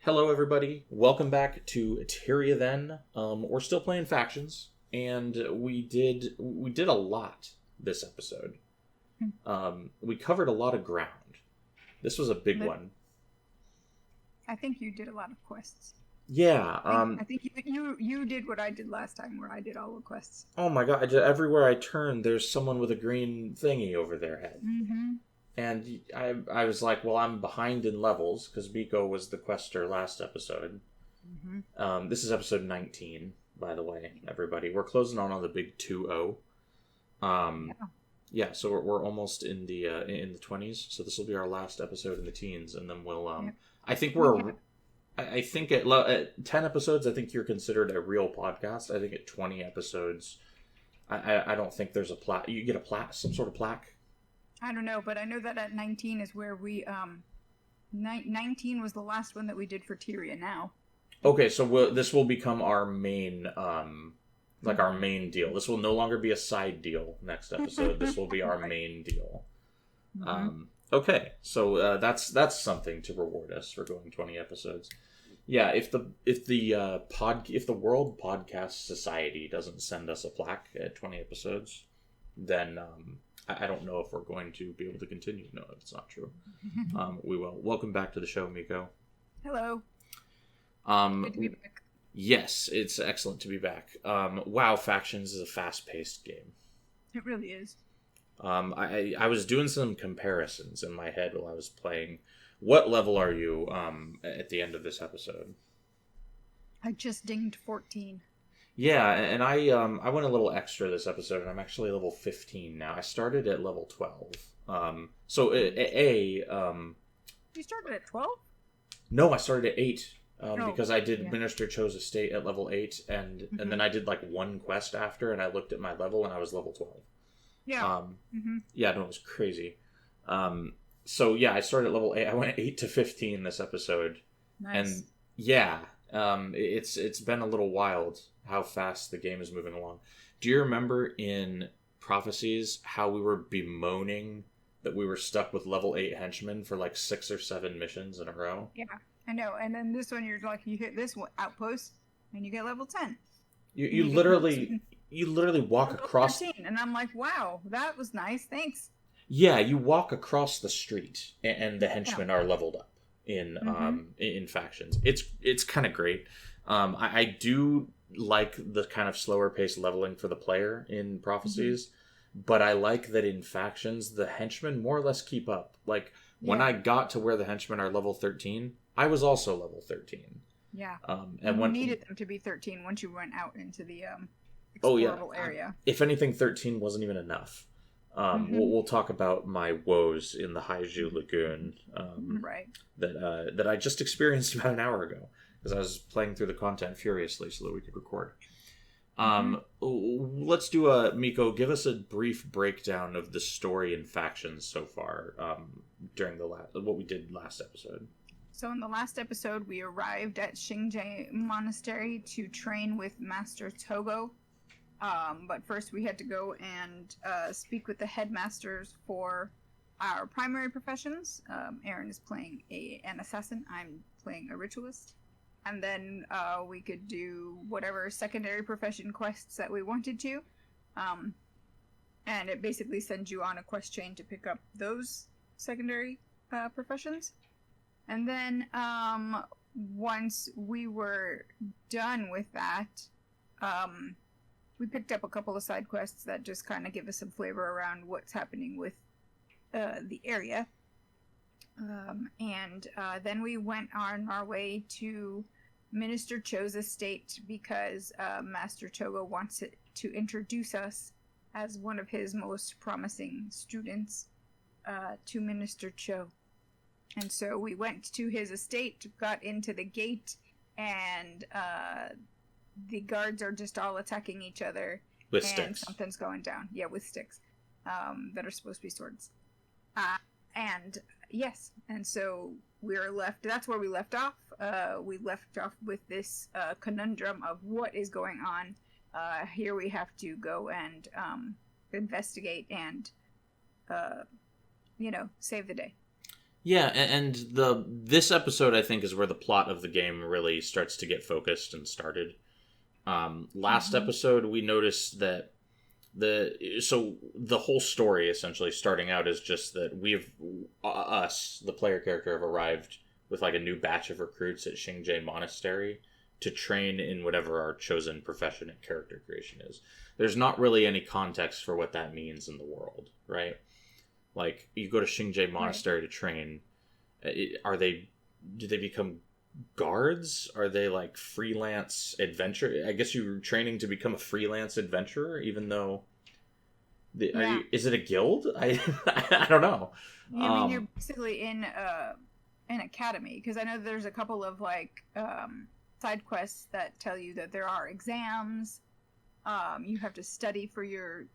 Hello, everybody. Welcome back to Tyria. Then we're still playing factions, and we did a lot this episode. We covered a lot of ground. This was a big one. I think you did a lot of quests. Yeah. I think you did what I did last time, where I did all the quests. Oh my god! Everywhere I turn, there's someone with a green thingy over their head. Mm-hmm. And I was like, well, I'm behind in levels, because Miko was the quester last episode. Mm-hmm. This is episode 19, by the way, everybody. We're closing on the big 2-0. Yeah, so we're almost in the 20s, so this will be our last episode in the teens, and then we'll... I think I think at 10 episodes, I think you're considered a real podcast. I think at 20 episodes, I don't think there's a plaque. You get a plaque, some sort of plaque? I don't know, but I know that at 19 is where we 19 was the last one that we did for Tyria now. Okay, so this will become our main our main deal. This will no longer be a side deal next episode. This will be our main deal. Mm-hmm. Okay, so that's something to reward us for going 20 episodes. Yeah, if the World Podcast Society doesn't send us a plaque at 20 episodes, then I don't know if we're going to be able to continue. No, it's not true. We will. Welcome back to the show, Miko. Hello. Good to be back. Yes, it's excellent to be back. WoW Factions is a fast-paced game. It really is. I was doing some comparisons in my head while I was playing. What level are you at the end of this episode? I just dinged 14. Yeah, and I went a little extra this episode, and I'm actually level 15 now. I started at level 12. You started at 12? No, I started at 8. Because I did yeah. Minister Chose Estate at level 8, and then I did like one quest after, and I looked at my level, and I was level 12. Yeah. Yeah, no, it was crazy. So yeah, I started at level 8. I went 8 to 15 this episode. Nice. And yeah, it's been a little wild how fast the game is moving along. Do you remember in Prophecies how we were bemoaning that we were stuck with level 8 henchmen for like 6 or 7 missions in a row? Yeah, I know. And then this one, you're like, you hit this outpost, and you get level 10. You literally walk across 13, and I'm like, wow, that was nice, thanks. Yeah, you walk across the street, and the henchmen are leveled up in factions. It's kind of great. I do like the kind of slower paced leveling for the player in Prophecies, but I like that in factions the henchmen more or less keep up. Like when I got to where the henchmen are level 13, I was also level 13. Yeah, and you needed them to be 13 once you went out into the explorable area. If anything, 13 wasn't even enough. We'll talk about my woes in the Haiju Lagoon right. that I just experienced about an hour ago because I was playing through the content furiously so that we could record. Let's do Miko, give us a brief breakdown of the story and factions so far during what we did last episode. So in the last episode, we arrived at Xingje Monastery to train with Master Togo. But first we had to go and speak with the headmasters for our primary professions. Aaron is playing an assassin. I'm playing a ritualist. And then we could do whatever secondary profession quests that we wanted to. And it basically sends you on a quest chain to pick up those secondary professions. And then once we were done with that, we picked up a couple of side quests that just kind of give us some flavor around what's happening with the area. And then we went on our way to Minister Cho's estate because Master Togo wants to introduce us as one of his most promising students to Minister Cho. And so we went to his estate, got into the gate, and the guards are just all attacking each other. With and sticks. Something's going down. Yeah, with sticks. That are supposed to be swords. And yes, and so we're left, that's where we left off. We left off with this conundrum of what is going on. Here we have to go and investigate and, save the day. Yeah, and this episode I think is where the plot of the game really starts to get focused and started. Last episode we noticed that the whole story essentially starting out is just that us, the player character, have arrived with like a new batch of recruits at Xingje Monastery to train in whatever our chosen profession and character creation is. There's not really any context for what that means in the world, right? Like, you go to Xingje Monastery to train. Do they become guards? Are they like freelance adventure? I guess you're training to become a freelance adventurer, even though is it a guild? I don't know. Yeah, I mean, you're basically in an academy, because I know there's a couple of like side quests that tell you that there are exams. You have to study for your,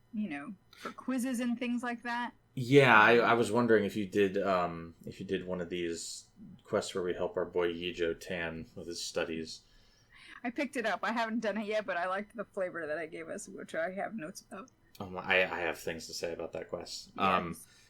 for quizzes and things like that. Yeah, I was wondering if you did one of these quests where we help our boy Yijo Tan with his studies. I picked it up. I haven't done it yet, but I liked the flavor that I gave us, which I have notes about. I have things to say about that quest.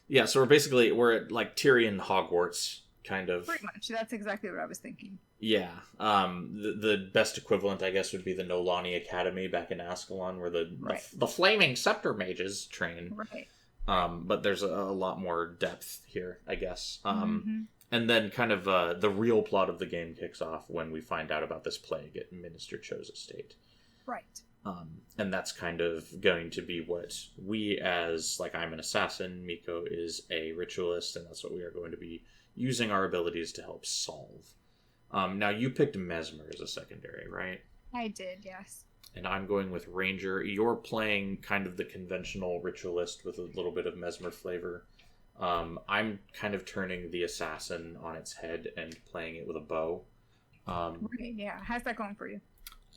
Yes. So we're at like Tyrian Hogwarts, kind of. Pretty much. That's exactly what I was thinking. Yeah. The best equivalent, I guess, would be the Nolani Academy back in Ascalon, where the Flaming Scepter mages train. Right. But there's a lot more depth here, I guess. And then kind of the real plot of the game kicks off when we find out about this plague at Minister Cho's estate. Right. And that's kind of going to be what we, as, like, I'm an assassin, Miko is a ritualist, and that's what we are going to be using our abilities to help solve. Now, you picked Mesmer as a secondary, right? I did, yes. And I'm going with Ranger. You're playing kind of the conventional ritualist with a little bit of Mesmer flavor. I'm kind of turning the assassin on its head and playing it with a bow. Right, yeah. How's that going for you?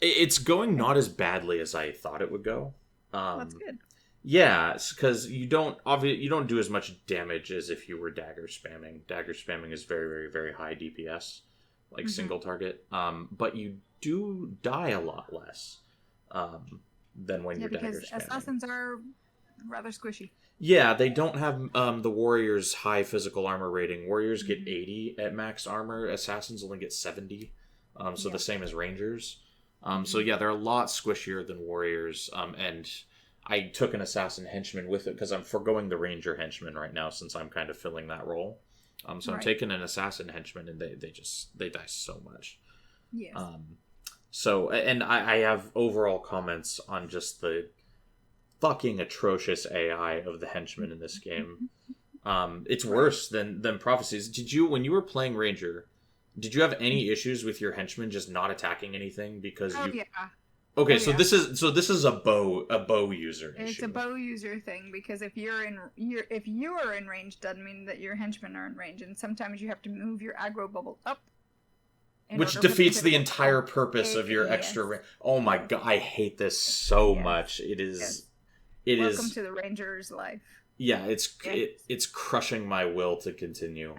It's going not as badly as I thought it would go. That's good. Yeah, because you don't do as much damage as if you were dagger spamming. Dagger spamming is very, very, very high DPS, like single target. But you do die a lot less than when you're dagger spamming. Because assassins are rather squishy. Yeah, they don't have the warriors' high physical armor rating. Warriors get 80 at max armor. Assassins only get 70. So the same as rangers. So yeah, they're a lot squishier than warriors. And I took an assassin henchman with it because I'm foregoing the ranger henchman right now since I'm kind of filling that role. So I'm taking an assassin henchman, and they die so much. Yes. So, and I have overall comments on just the fucking atrocious AI of the henchmen in this game. It's worse than Prophecies. When you were playing Ranger, did you have any issues with your henchmen just not attacking anything because yeah. Okay, this is a bow user issue. It's a bow user thing, because if you are in range, doesn't mean that your henchmen are in range, and sometimes you have to move your aggro bubble up, which defeats the entire purpose of your extra range. Oh my god, I hate this so much. It is. Welcome to the ranger's life. Yeah, it's crushing my will to continue.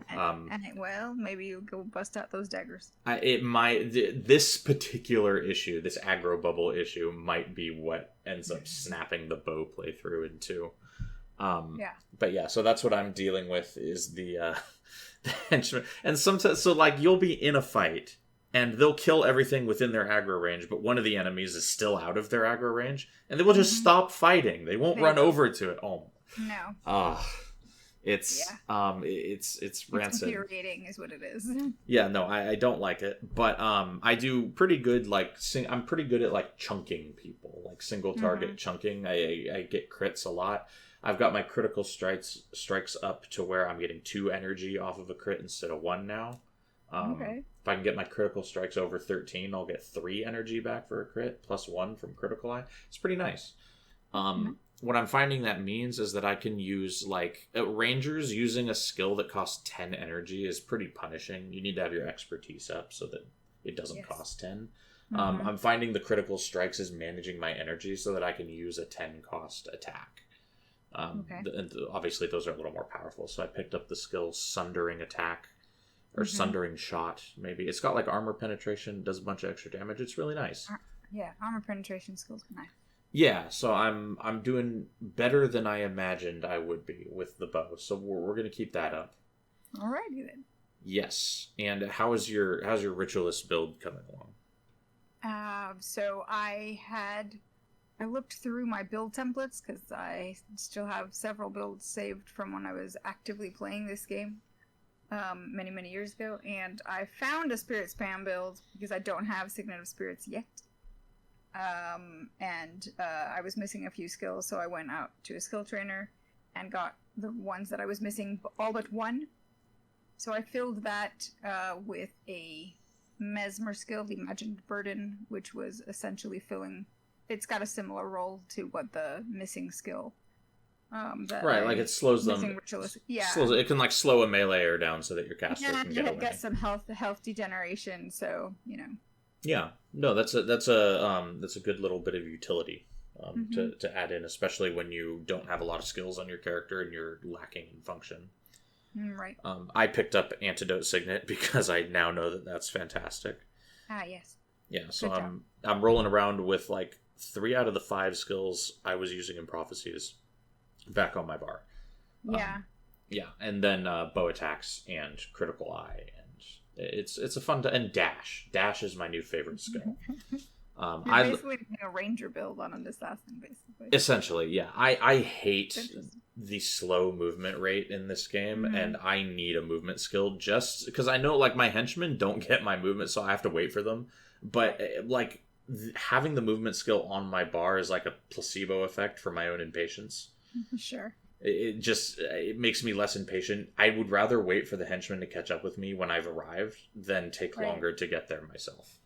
Maybe you'll go bust out those daggers. This particular issue, this aggro bubble issue, might be what ends up snapping the bow playthrough in two. But yeah, so that's what I'm dealing with is the henchmen. And sometimes, so like you'll be in a fight, and they'll kill everything within their aggro range, but one of the enemies is still out of their aggro range, and they will just stop fighting. They won't run over to it. Oh. No. It's rancid. Infuriating is what it is. Yeah, no, I don't like it, but I do pretty good. Like I'm pretty good at like chunking people, like single target chunking. I get crits a lot. I've got my critical strikes up to where I'm getting 2 energy off of a crit instead of 1 now. If I can get my critical strikes over 13, I'll get 3 energy back for a crit plus 1 from critical eye. It's pretty nice. What I'm finding that means is that I can use, like, rangers using a skill that costs 10 energy is pretty punishing. You need to have your expertise up so that it doesn't cost 10. I'm finding the critical strikes is managing my energy so that I can use a 10 cost attack. And obviously those are a little more powerful. So I picked up the skill Sundering Attack or Sundering Shot, maybe. It's got, like, armor penetration, does a bunch of extra damage. It's really nice. Armor penetration skills are nice. Yeah, so I'm doing better than I imagined I would be with the bow. So we're going to keep that up. Alrighty then. Yes. And how's your ritualist build coming along? So I looked through my build templates because I still have several builds saved from when I was actively playing this game many, many years ago, and I found a Spirit Spam build because I don't have Signet of Spirits yet. I was missing a few skills, so I went out to a skill trainer and got the ones that I was missing, all but one. So I filled that with a Mesmer skill, the Imagined Burden, which was essentially filling... It's got a similar role to what the missing skill... right, like it slows them. Yeah. It can like slow a meleeer down so that your caster can get away. Get some health degeneration, so, you know. Yeah. No, that's a good little bit of utility to add in, especially when you don't have a lot of skills on your character and you're lacking in function. Right. I picked up Antidote Signet because I now know that that's fantastic. Ah, yes. Yeah, so I'm rolling around with like 3 out of the 5 skills I was using in Prophecies back on my bar. Yeah. Yeah, and then bow attacks and critical eye, and it's a fun and dash. Dash is my new favorite skill. You're basically doing a ranger build on an assassin, basically. Essentially, yeah. I hate the slow movement rate in this game, and I need a movement skill just because I know like my henchmen don't get my movement, so I have to wait for them. But like having the movement skill on my bar is like a placebo effect for my own impatience. Sure. It makes me less impatient. I would rather wait for the henchmen to catch up with me when I've arrived than take longer to get there myself.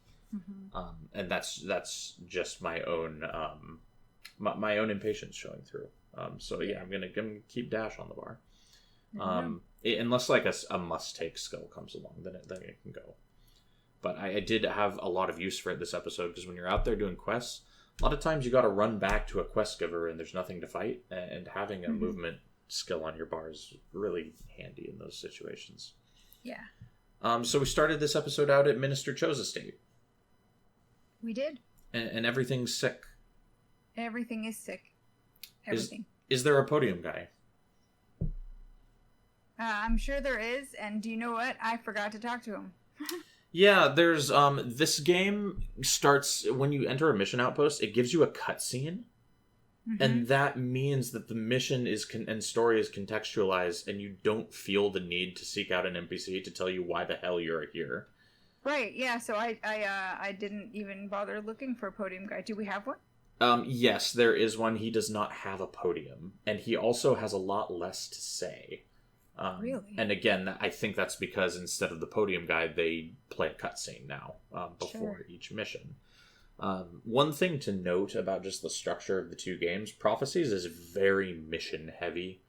And that's just my own my own impatience showing through. So yeah, I'm gonna keep dash on the bar. Unless like a must take skill comes along, then it can go. But I did have a lot of use for it this episode because when you're out there doing quests, a lot of times you got to run back to a quest giver and there's nothing to fight, and having a movement skill on your bar is really handy in those situations. Yeah. So we started this episode out at Minister Cho's estate. We did. And everything's sick. Everything is sick. Everything. Is there a podium guy? I'm sure there is, and do you know what? I forgot to talk to him. Yeah, there's this game starts when you enter a mission outpost. It gives you a cutscene, and that means that the mission and story is contextualized, and you don't feel the need to seek out an NPC to tell you why the hell you're here. Right. Yeah. So I didn't even bother looking for a podium guy. Do we have one? Yes, there is one. He does not have a podium, and he also has a lot less to say. Really? And again, I think that's because instead of the podium guide, they play a cutscene now before each mission. One thing to note about just the structure of the two games, Prophecies is very mission heavy,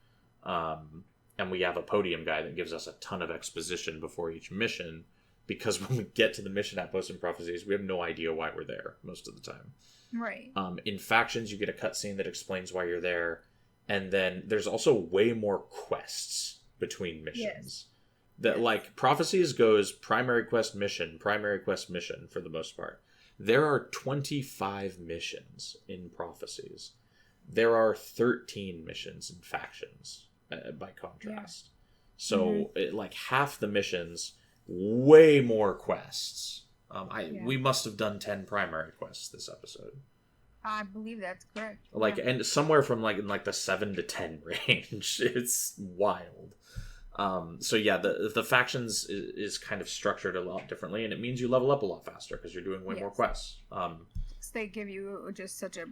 and we have a podium guide that gives us a ton of exposition before each mission, because when we get to the mission outpost in Prophecies, we have no idea why we're there most of the time. Right. In Factions, you get a cutscene that explains why you're there, and then there's also way more quests between missions. That like Prophecies goes primary quest mission for the most part. There are 25 missions in Prophecies. There are 13 missions in Factions by contrast. So like half the missions, way more quests. We must have done 10 primary quests this episode. I believe that's correct. Like, and somewhere from like in like the 7 to 10 range. It's wild. So yeah, the Factions is kind of structured a lot differently, and it means you level up a lot faster because you're doing way more quests. They give you just such a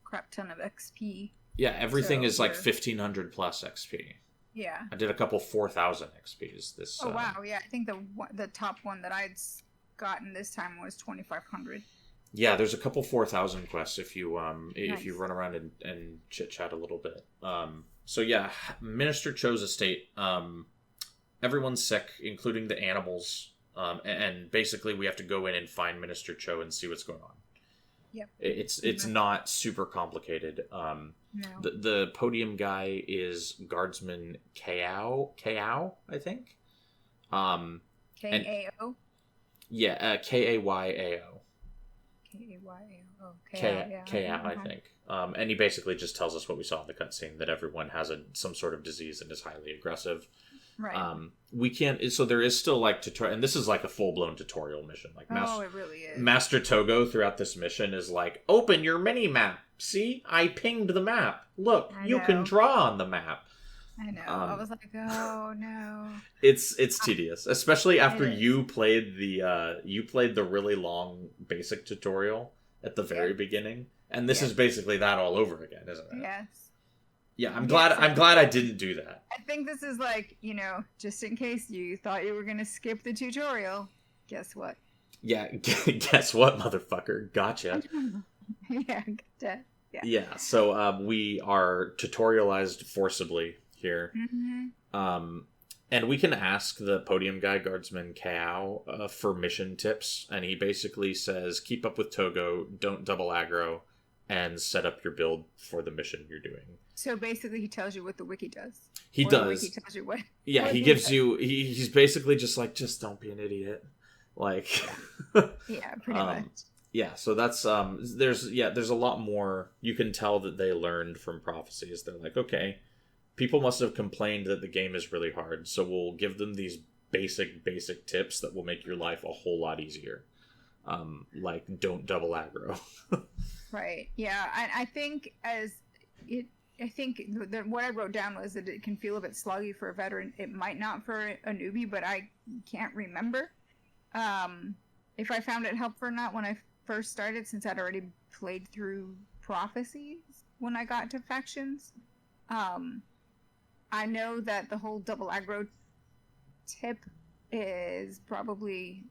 crap ton of XP. Yeah, everything is like 1,500 plus XP. Yeah. I did a couple 4,000 XPs this. Oh wow! Yeah, I think the top one that I'd gotten this time was 2,500. Yeah, there's a couple 4,000 quests if you run around and chit chat a little bit. So yeah, Minister Cho's estate. Everyone's sick, including the animals, and basically we have to go in and find Minister Cho and see what's going on. Yep. It's not super complicated. No. The podium guy is Guardsman Kao, I think. K-A-O? Yeah, K-A-Y-A-O. K-A-Y-A-O. K-A-O, I think. And he basically just tells us what we saw in the cutscene, that everyone has some sort of disease and is highly aggressive. Right. We can't. So there is still like tutorial, and this is like a full blown tutorial mission. Like it really is. Master Togo throughout this mission is like, open your mini map. See, I pinged the map. Look, you can draw on the map. I know. I was like, oh no. It's tedious, especially after you played the really long basic tutorial at the very beginning, and this is basically that all over again, isn't it? Yes. Yeah, I'm glad I didn't do that. I think this is like, just in case you thought you were gonna skip the tutorial. Guess what? Yeah, guess what, motherfucker? Gotcha. Yeah, gotcha. Yeah. Yeah. So we are tutorialized forcibly here. Mm-hmm. And we can ask the podium guy, Guardsman Kao, for mission tips, and he basically says, keep up with Togo, don't double aggro, and set up your build for the mission you're doing. So basically he tells you what the wiki does. He does. The wiki tells you what. Yeah, what he gives you, he's basically just like, just don't be an idiot. Like. Yeah, pretty much. Yeah, so that's, there's a lot more. You can tell that they learned from prophecies. They're like, okay, people must have complained that the game is really hard, so we'll give them these basic tips that will make your life a whole lot easier. Like, don't double aggro. Right. Yeah. I think what I wrote down was that it can feel a bit sluggy for a veteran. It might not for a newbie, but I can't remember if I found it helpful or not when I first started, since I'd already played through prophecies when I got to factions. I know that the whole double aggro tip is probably,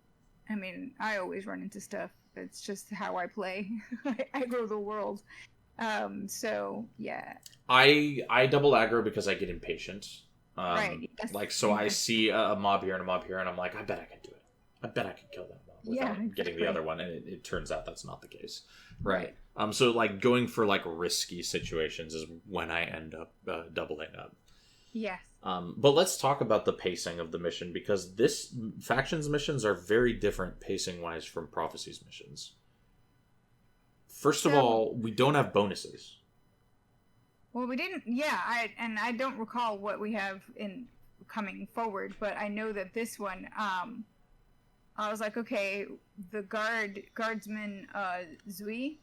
I always run into stuff. It's just how I play. I aggro the world. So yeah. I double aggro because I get impatient. Right. Yes. Like, so I see a mob here and a mob here, and I'm like, I bet I can do it. I bet I can kill that mob without getting the other one, and it turns out that's not the case. Right. So like going for like risky situations is when I end up doubling up. Yes. But let's talk about the pacing of the mission, because this factions missions are very different pacing wise from prophecies missions. First of all, we don't have bonuses. Well, we didn't. Yeah, I don't recall what we have in coming forward, but I know that this one. I was like, okay, the guardsman Zui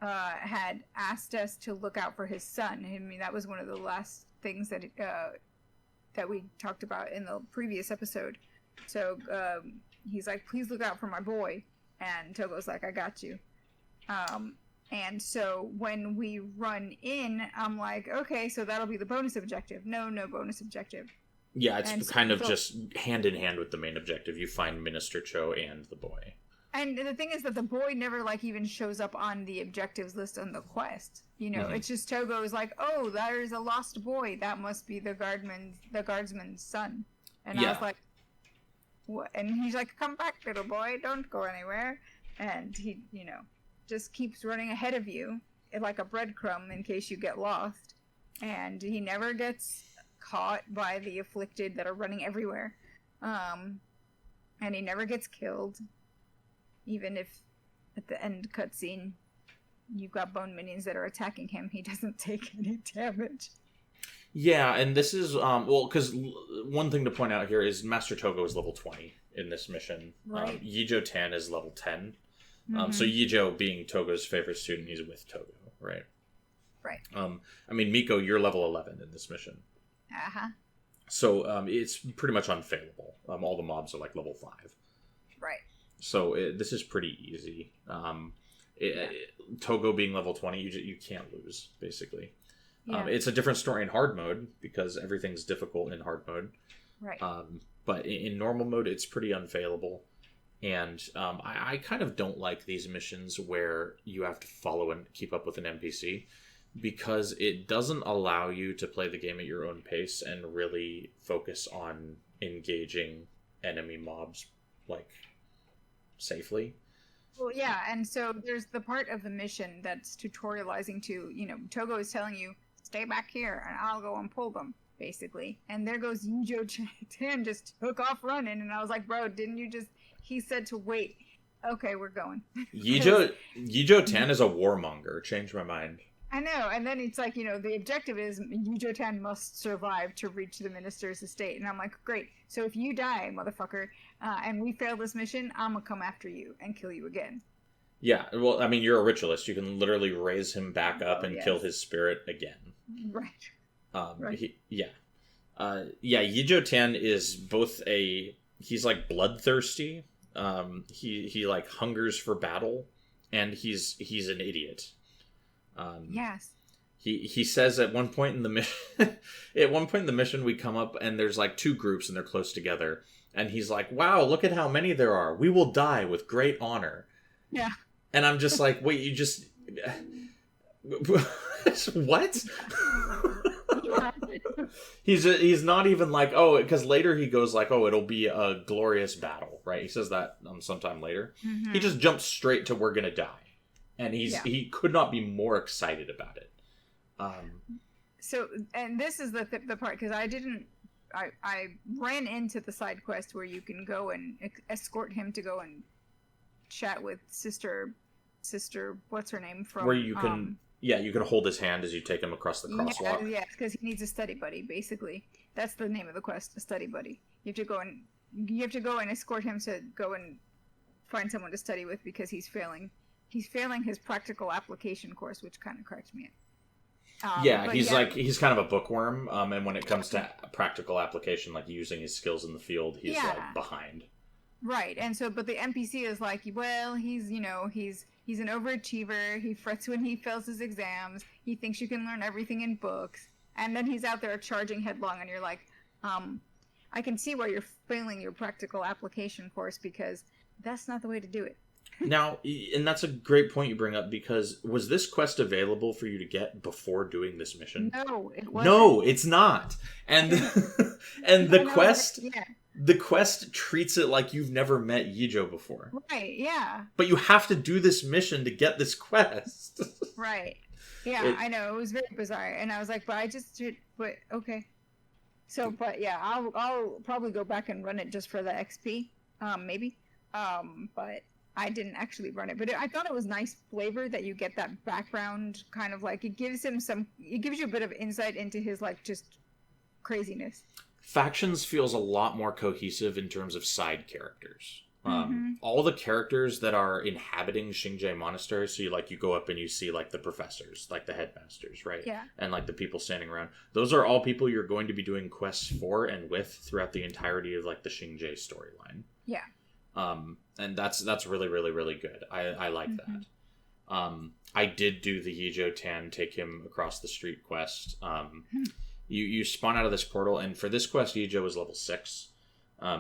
had asked us to look out for his son. That was one of the last things that we talked about in the previous episode. So he's like, please look out for my boy. And Togo's like, I got you. And so when we run in, I'm like, okay, so that'll be the bonus objective. No bonus objective. Yeah, it's kind of just hand in hand with the main objective. You find Minister Cho and the boy. And the thing is that the boy never even shows up on the objectives list on the quest. It's just Togo is like, oh, there's a lost boy. That must be the guardsman's son. And I was like, what? And he's like, come back, little boy. Don't go anywhere. And he, just keeps running ahead of you like a breadcrumb in case you get lost. And he never gets caught by the afflicted that are running everywhere. And he never gets killed. Even if at the end cutscene you've got bone minions that are attacking him, he doesn't take any damage. Yeah, and this is, because one thing to point out here is Master Togo is level 20 in this mission. Right. Yijo Tan is level 10. So Yijo, being Togo's favorite student, he's with Togo, right? Right. Miko, you're level 11 in this mission. Uh-huh. So it's pretty much unfailable. All the mobs are like level 5. Right. So this is pretty easy. Togo being level 20, you can't lose, basically. Yeah. It's a different story in hard mode, because everything's difficult in hard mode. Right. But in normal mode, it's pretty unfailable. And I kind of don't like these missions where you have to follow and keep up with an NPC, because it doesn't allow you to play the game at your own pace and really focus on engaging enemy mobs, safely. Well, yeah, and so there's the part of the mission that's tutorializing to, Togo is telling you, stay back here, and I'll go and pull them, basically. And there goes Yijo Tan just took off running, and I was like, bro, didn't you just... He said to wait. Okay, we're going. Yijo Tan is a warmonger. Changed my mind. I know, and then it's like, the objective is Yujo-tan must survive to reach the minister's estate. And I'm like, great. So if you die, motherfucker, and we fail this mission, I'm gonna come after you and kill you again. Yeah, well, I mean, you're a ritualist. You can literally raise him back up and kill his spirit again. Right. Right. Yijo-tan is both he's like bloodthirsty. He like hungers for battle, and he's an idiot. Yes. He says at one point in the mission, we come up and there's like two groups and they're close together, and he's like, "Wow, look at how many there are. We will die with great honor." Yeah. And I'm just like, wait, you just what? He's not even like, oh, because later he goes like, oh, it'll be a glorious battle, right? He says that sometime later. Mm-hmm. He just jumps straight to we're gonna die, and he could not be more excited about it. So, and this is the part, because I ran into the side quest where you can go and escort him to go and chat with sister, what's her name from? Where you can. Yeah, you can hold his hand as you take him across the crosswalk. Yeah, because he needs a study buddy, basically. That's the name of the quest, a study buddy. You have to go and escort him to go and find someone to study with, because he's failing his practical application course, which kind of cracked me up. He's kind of a bookworm, and when it comes to practical application, like using his skills in the field, he's like behind. Right, and so, but the NPC is like, well, he's an overachiever. He frets when he fails his exams. He thinks you can learn everything in books. And then he's out there charging headlong, and you're like, I can see why you're failing your practical application course, because that's not the way to do it. Now, and that's a great point you bring up, because was this quest available for you to get before doing this mission? No, it wasn't. No, it's not. And and the quest... Yeah. The quest treats it like you've never met Yijo before. Right, yeah. But you have to do this mission to get this quest. Right. Yeah, I know. It was very bizarre. And I was like, but okay. So, but yeah, I'll probably go back and run it just for the XP. Maybe. But I didn't actually run it. But I thought it was nice flavor that you get that background, kind of like, it gives you a bit of insight into his, like, just craziness. Factions feels a lot more cohesive in terms of side characters. All the characters that are inhabiting Xingje Monastery, so you go up and you see like the professors, like the headmasters, right? Yeah. And like the people standing around. Those are all people you're going to be doing quests for and with throughout the entirety of like the Xingje storyline. Yeah. And that's really, really, really good. I like that. I did do the Yijo-tan take him across the street quest. You spawn out of this portal, and for this quest, Yijo is level 6.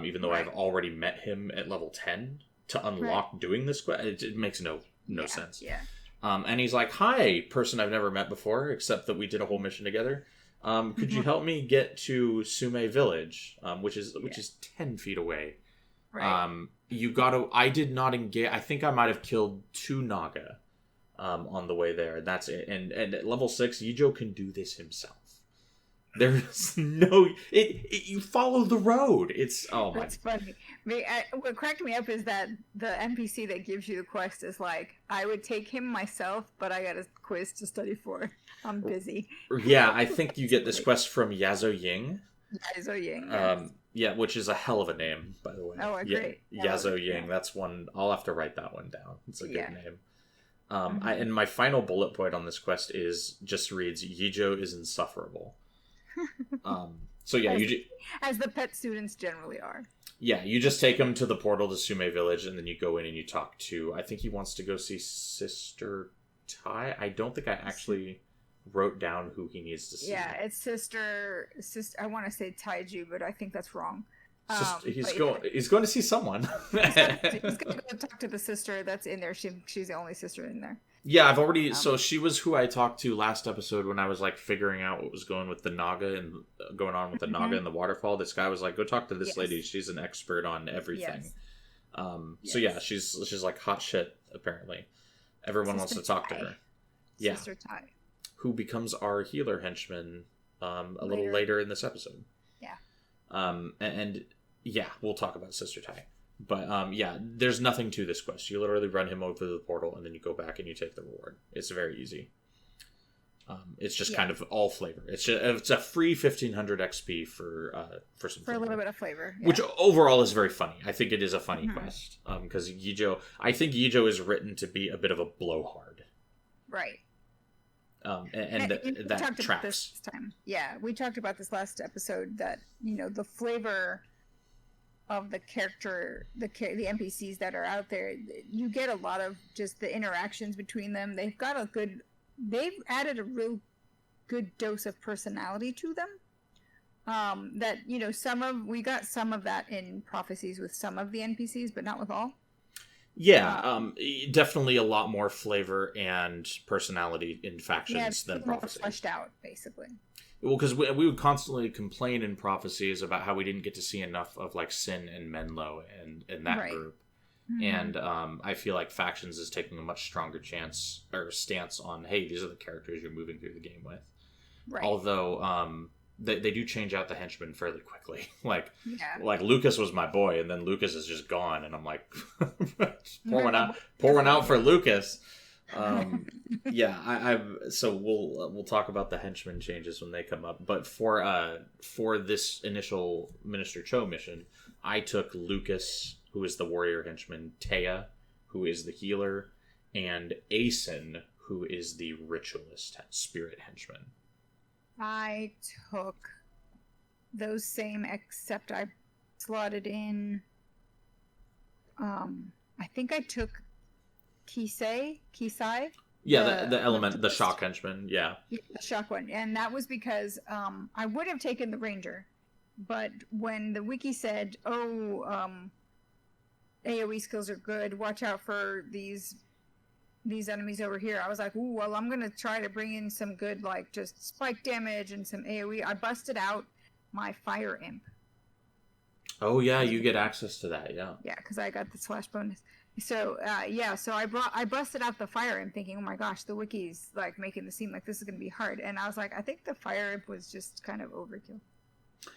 Even though I've already met him at level 10 to unlock doing this quest. It makes no sense. Yeah. And he's like, "Hi, person I've never met before, except that we did a whole mission together. Could you help me get to Sume Village, which is 10 feet away? Right. I did not engage. I think I might have killed 2 Naga on the way there. That's it. And at level 6, Yijo can do this himself. There's no... you follow the road. It's... Oh, my... That's funny. What cracked me up is that the NPC that gives you the quest is like, I would take him myself, but I got a quiz to study for. I'm busy. Yeah, I think you get this quest from Yazo Ying. Yazo Ying, yes. Yeah, which is a hell of a name, by the way. Oh, great. Yazo Ying. Yeah. That's one... I'll have to write that one down. It's a good name. And my final bullet point on this quest just reads, Yijo is insufferable. So yeah, as the pet students generally are. Yeah, you just take him to the portal to Sume Village, and then you go in and you talk to... I think he wants to go see Sister Tai. I don't think I actually wrote down who he needs to see. Yeah, it's Sister. I want to say Taiju, but I think that's wrong. He's going to see someone. He's going to go talk to the sister that's in there. She's the only sister in there. Yeah, I've already... so she was who I talked to last episode when I was like figuring out what was going with the Naga and going on with the Naga and the waterfall. This guy was like, go talk to this lady. She's an expert on everything. So yeah, she's like hot shit, apparently. Everyone wants to talk to her. Yeah. Sister Tai. Who becomes our healer henchman a little later in this episode. Yeah. And yeah, we'll talk about Sister Tai. But yeah, there's nothing to this quest. You literally run him over the portal, and then you go back and you take the reward. It's very easy. It's just kind of all flavor. It's a free 1500 XP for some for a little bit of flavor, which overall is very funny. I think it is a funny quest because I think Yijo is written to be a bit of a blowhard, right? And that tracks. This time. Yeah, we talked about this last episode that the flavor of the character, the NPCs that are out there, you get a lot of just the interactions between them. They've added a real good dose of personality to them. That we got some of that in Prophecies with some of the NPCs, but not with all. Yeah, definitely a lot more flavor and personality in Factions than Prophecies. More fleshed out, basically. Well, because we would constantly complain in Prophecies about how we didn't get to see enough of like Sin and Menlo and that group. And I feel like Factions is taking a much stronger stance on, hey, these are the characters you're moving through the game with. Right. Although they do change out the henchmen fairly quickly. Like Lucas was my boy, and then Lucas is just gone, and I'm like, pouring out for Lucas. So we'll talk about the henchman changes when they come up. But for this initial Minister Cho mission, I took Lucas, who is the warrior henchman, Taya, who is the healer, and Asen, who is the ritualist spirit henchman. I took those same, except I slotted in I think I took Kisai. Yeah, the element, the shock henchman, yeah. The shock one. And that was because I would have taken the ranger, but when the wiki said, AoE skills are good, watch out for these enemies over here, I was like, ooh, well, I'm going to try to bring in some good, like, just spike damage and some AoE. I busted out my fire imp. Oh, yeah, you get access to that, yeah. Yeah, because I got the slash bonus. So, so I busted out the fire imp thinking, oh my gosh, the wiki's, like, making it seem like this is going to be hard. And I was like, I think the fire imp was just kind of overkill.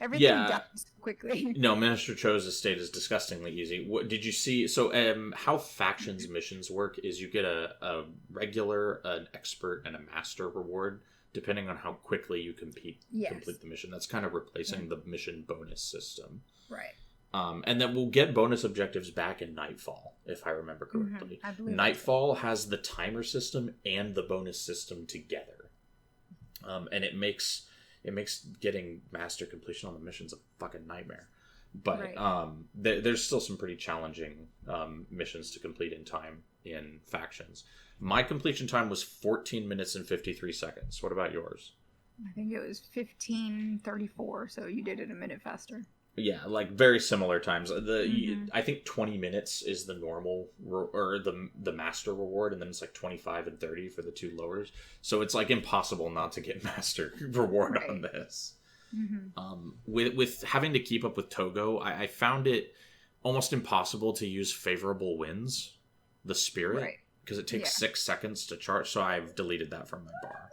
Everything dies quickly. No, Minister Cho's estate is disgustingly easy. What did you see? So, how Factions missions work is you get a regular, an expert, and a master reward, depending on how quickly you complete the mission. That's kind of replacing the mission bonus system. Right. And then we'll get bonus objectives back in Nightfall, if I remember correctly. I believe Nightfall has the timer system and the bonus system together. And it makes getting master completion on the missions a fucking nightmare. But there's still some pretty challenging missions to complete in time in Factions. My completion time was 14 minutes and 53 seconds. What about yours? I think it was 15:34, so you did it a minute faster. Yeah, like very similar times. I think 20 minutes is the normal or the master reward, and then it's like 25 and 30 for the two lowers. So it's like impossible not to get master reward on this. With having to keep up with Togo, I found it almost impossible to use favorable winds, the spirit, because it takes 6 seconds to charge. So I've deleted that from my bar.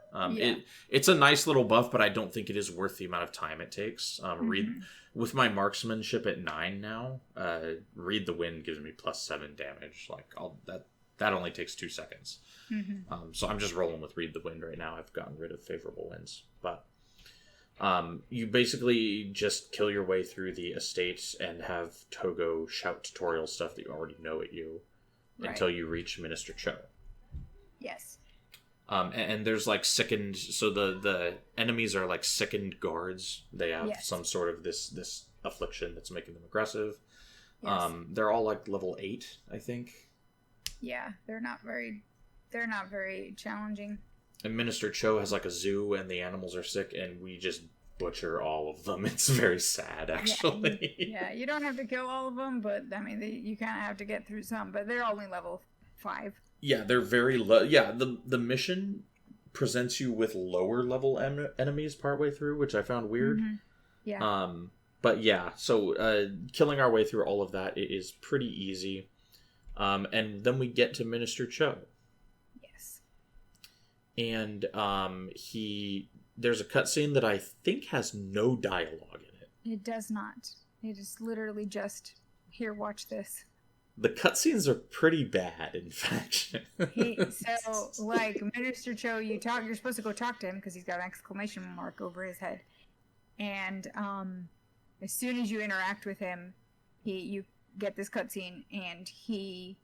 It's a nice little buff, but I don't think it is worth the amount of time it takes. With my marksmanship at 9 now, Read the Wind gives me +7 damage. Like that only takes 2 seconds. So I'm just rolling with Read the Wind right now. I've gotten rid of favorable winds, but you basically just kill your way through the estates and have Togo shout tutorial stuff that you already know at you until you reach Minister Cho. Yes. And there's like sickened, so the enemies are like sickened guards. They have some sort of this affliction that's making them aggressive. Yes. They're all like level 8, I think. Yeah, they're not very challenging. And Minister Cho has like a zoo, and the animals are sick, and we just butcher all of them. It's very sad, actually. Yeah, you don't have to kill all of them, but I mean, you kind of have to get through some. But they're only level 5. Yeah, they're very low. Yeah, the mission presents you with lower level enemies partway through, which I found weird. Yeah. But yeah, so killing our way through all of that is pretty easy. And then we get to Minister Cho. Yes. And there's a cutscene that I think has no dialogue in it. It does not. It is literally just, here, watch this. The cutscenes are pretty bad, in fact. So, like, Minister Cho, you're supposed to go talk to him because he's got an exclamation mark over his head. And as soon as you interact with him, you get this cutscene, and he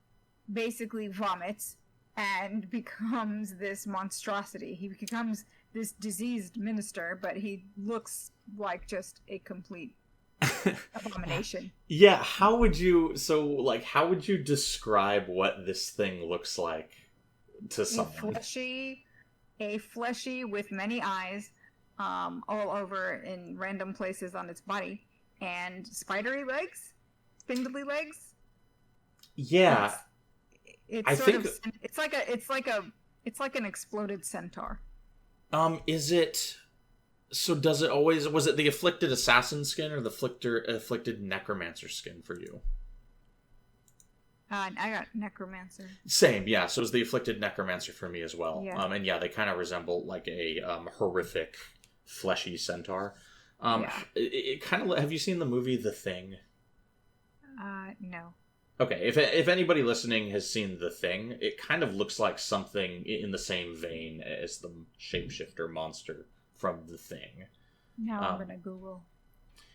basically vomits and becomes this monstrosity. He becomes this diseased minister, but he looks like just a complete abomination. Yeah, how would you describe what this thing looks like to someone? A fleshy with many eyes, all over in random places on its body, and spidery legs, spindly legs. Yeah, it's like an exploded centaur. Is it? So does it always? Was it the afflicted assassin skin or the afflicted necromancer skin for you? I got necromancer. Same, yeah. So it was the afflicted necromancer for me as well. Yeah. And yeah, they kind of resemble like a horrific, fleshy centaur. It kind of. Have you seen the movie The Thing? No. Okay, if anybody listening has seen The Thing, it kind of looks like something in the same vein as the shapeshifter monster from The Thing. Now I'm gonna Google.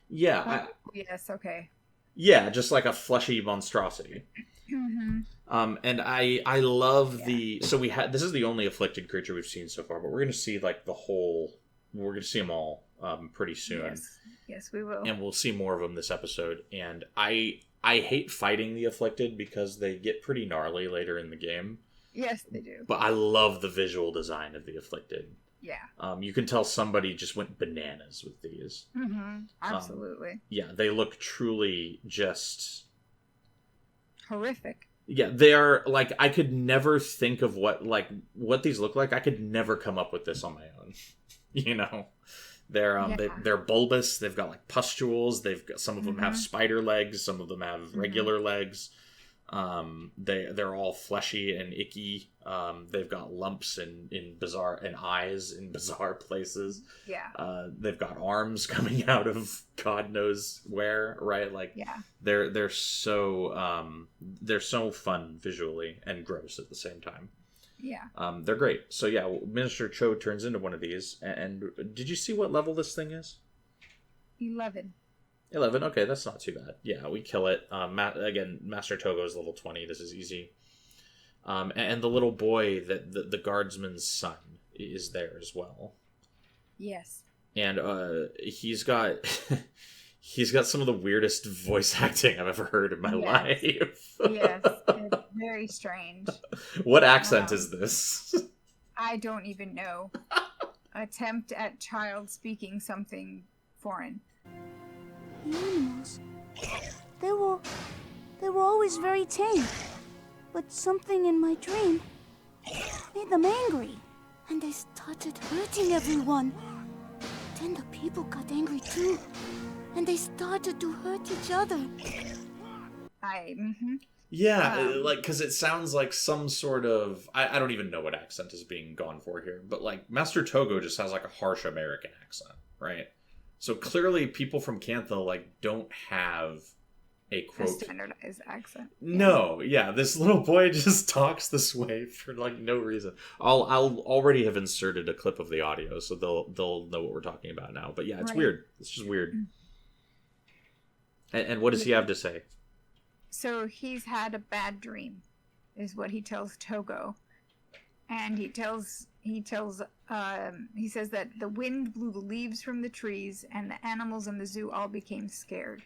Yeah. Yes. Okay. Yeah, just like a fleshy monstrosity. Mm-hmm. And I love so this is the only afflicted creature we've seen so far, but we're gonna see like we're gonna see them all pretty soon. Yes, we will. And we'll see more of them this episode. And I hate fighting the afflicted because they get pretty gnarly later in the game. Yes, they do. But I love the visual design of the afflicted. Yeah. You can tell somebody just went bananas with these. Mm-hmm. Absolutely. Yeah, they look truly just horrific. Yeah, they are like I could never think of what these look like. I could never come up with this on my own. You know, they're bulbous. They've got like pustules. They've got some of them have spider legs. Some of them have regular legs. They're all fleshy and icky. They've got lumps and eyes in bizarre places. Yeah. They've got arms coming out of God knows where, right? Like they're so fun visually and gross at the same time. Yeah. They're great. So yeah, Minister Cho turns into one of these. And did you see what level this thing is? 11. 11, okay, that's not too bad. Yeah, we kill it. Again, Master Togo is level 20. This is easy. And the little boy, the guardsman's son, is there as well. Yes. And he's got some of the weirdest voice acting I've ever heard in my life. Yes, it's very strange. What accent is this? I don't even know. Attempt at child speaking something foreign. The animals, they were always very tame, but something in my dream made them angry, and they started hurting everyone. Then the people got angry too, and they started to hurt each other. Yeah, because it sounds like some sort of I don't even know what accent is being gone for here, but like Master Togo just has like a harsh American accent, right? So clearly people from Cantha don't have a quote standardized accent. No, yeah, this little boy just talks this way for no reason. I'll already have inserted a clip of the audio so they'll know what we're talking about now. But yeah, it's weird. It's just weird. And what does he have to say? So he's had a bad dream, is what he tells Togo. And he says that the wind blew the leaves from the trees and the animals in the zoo all became scared.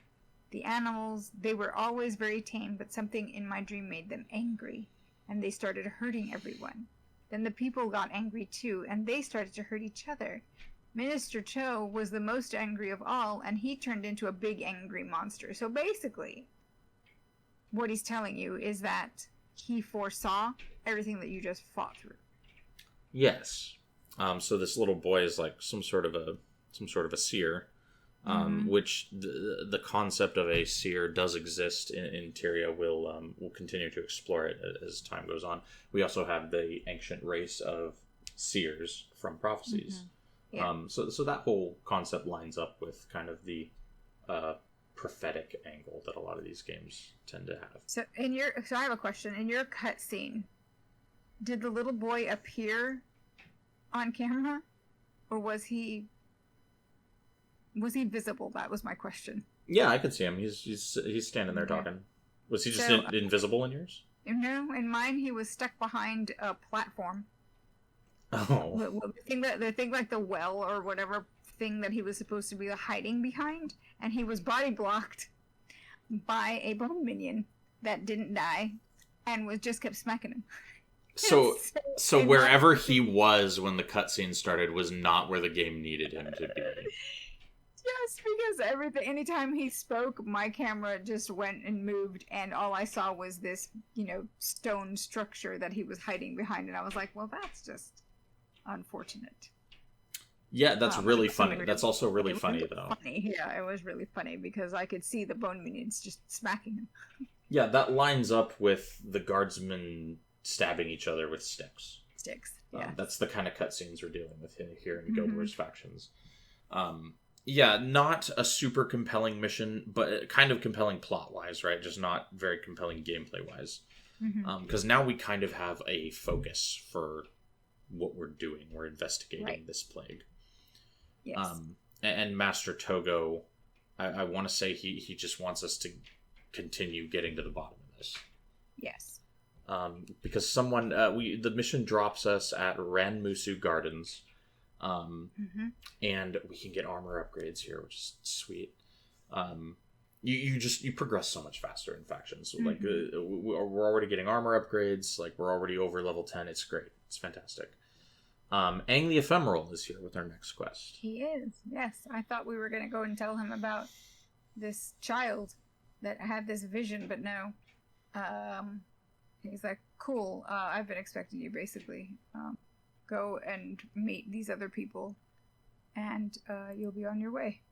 The animals, they were always very tame, but something in my dream made them angry, and they started hurting everyone. Then the people got angry too, and they started to hurt each other. Minister Cho was the most angry of all, and he turned into a big angry monster. So basically, what he's telling you is that he foresaw everything that you just fought through. Yes. So this little boy is like some sort of a seer, which the concept of a seer does exist in Tyria. We'll continue to explore it as time goes on. We also have the ancient race of seers from prophecies. So that whole concept lines up with kind of the prophetic angle that a lot of these games tend to have. So I have a question. In your cutscene, did the little boy appear on camera, or was he visible? That was my question. Yeah, I could see him. He's standing there talking. Was he just invisible in yours? No, in mine he was stuck behind a platform. Oh. The thing like the well or whatever thing that he was supposed to be hiding behind, and he was body blocked by a bone minion that didn't die and just kept smacking him. So wherever he was when the cutscene started was not where the game needed him to be. Yes, because anytime he spoke, my camera just went and moved, and all I saw was this, stone structure that he was hiding behind, and I was like, well, that's just unfortunate. Yeah, that's really funny. That's also really funny, though. Funny. Yeah, it was really funny because I could see the bone minions just smacking him. Yeah, that lines up with the guardsmen stabbing each other with sticks. Yeah. That's the kind of cutscenes we're dealing with here in Guild Wars Factions. Yeah, not a super compelling mission, but kind of compelling plot-wise, right? Just not very compelling gameplay-wise. Because now we kind of have a focus for what we're doing. We're investigating this plague. Yes. And Master Togo, I want to say he just wants us to continue getting to the bottom of this. Yes. Because the mission drops us at Ranmusu Gardens. And we can get armor upgrades here, which is sweet. You progress so much faster in Factions. Like we're already getting armor upgrades. Like we're already over level 10. It's great. It's fantastic. Aang the Ephemeral is here with our next quest. He is. Yes, I thought we were going to go and tell him about this child that had this vision, but no. He's like, cool. I've been expecting you, basically. Go and meet these other people, and you'll be on your way.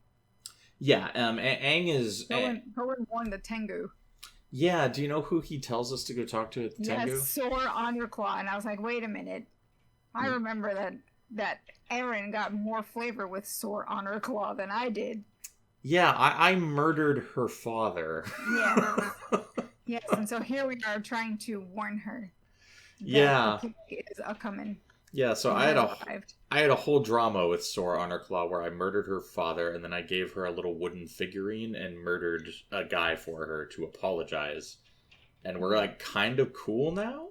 Yeah, Aang is... Go and warn the Tengu. Yeah, do you know who he tells us to go talk to at the Tengu? Yes, Sore on your claw, and I was like, wait a minute. I remember that Aaron got more flavor with Sore on her claw than I did. Yeah, I murdered her father. Yeah. Yes, and so here we are trying to warn her. Yeah. The plague is a-coming. Yeah, so I had a whole drama with Sora on her claw where I murdered her father, and then I gave her a little wooden figurine and murdered a guy for her to apologize. And we're like kind of cool now.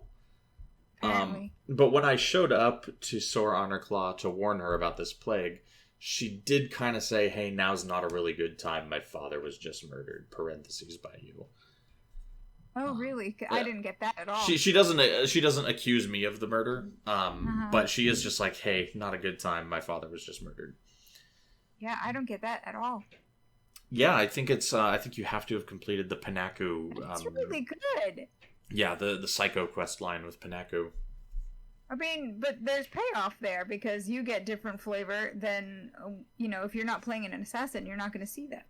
But when I showed up to Sora on her claw to warn her about this plague, she did kind of say, "Hey, now's not a really good time. My father was just murdered." (Parentheses by you. Oh, really? I didn't get that at all. She doesn't accuse me of the murder, but she is just like, hey, not a good time. My father was just murdered. Yeah, I don't get that at all. Yeah, I think I think you have to have completed the Panaku. It's really good. Yeah, the Psycho quest line with Panaku. I mean, but there's payoff there because you get different flavor than, if you're not playing an assassin, you're not going to see that.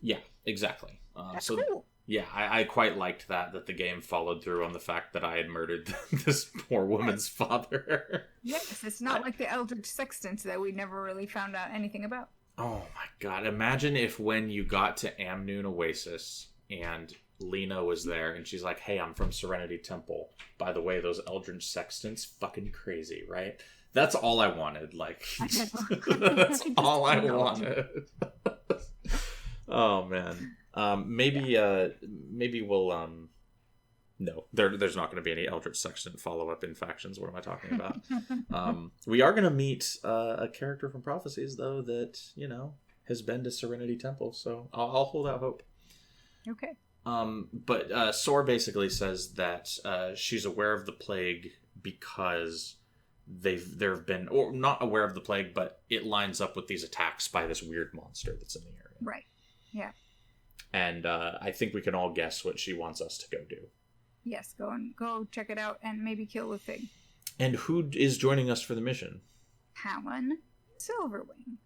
Yeah, exactly. That's cool. Yeah, I quite liked that the game followed through on the fact that I had murdered this poor woman's father. Yes, it's not like the Eldritch Sextants that we never really found out anything about. Oh my god, imagine if when you got to Amnoon Oasis and Lena was there and she's like, hey, I'm from Serenity Temple. By the way, those Eldritch Sextants, fucking crazy, right? That's all I wanted, like... That's all I wanted. Oh, man. Maybe we'll no, there's not going to be any Eldritch Sextant follow-up in Factions. What am I talking about? We are going to meet a character from Prophecies, though, that has been to Serenity Temple, so I'll hold out hope. Okay. But Sor basically says that she's aware of the plague because there have been, or not aware of the plague, but it lines up with these attacks by this weird monster that's in the area. Right. Yeah. And I think we can all guess what she wants us to go do. Yes, go check it out and maybe kill the thing. And who is joining us for the mission? Talon Silverwing.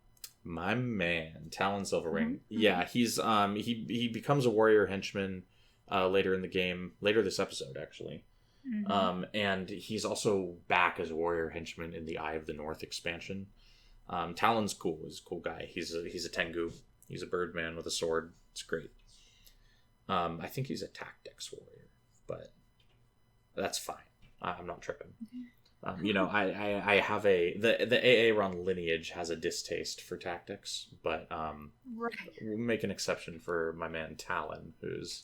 My man, Talon Silverwing. Mm-hmm. Yeah, he's he becomes a warrior henchman later in the game, later this episode actually. Mm-hmm. And he's also back as a warrior henchman in the Eye of the North expansion. Talon's cool. He's a cool guy. He's a Tengu. He's a bird man with a sword. It's great. I think he's a tactics warrior, but that's fine. I'm not tripping. I have the AA run lineage has a distaste for tactics, but we'll make an exception for my man Talon, who's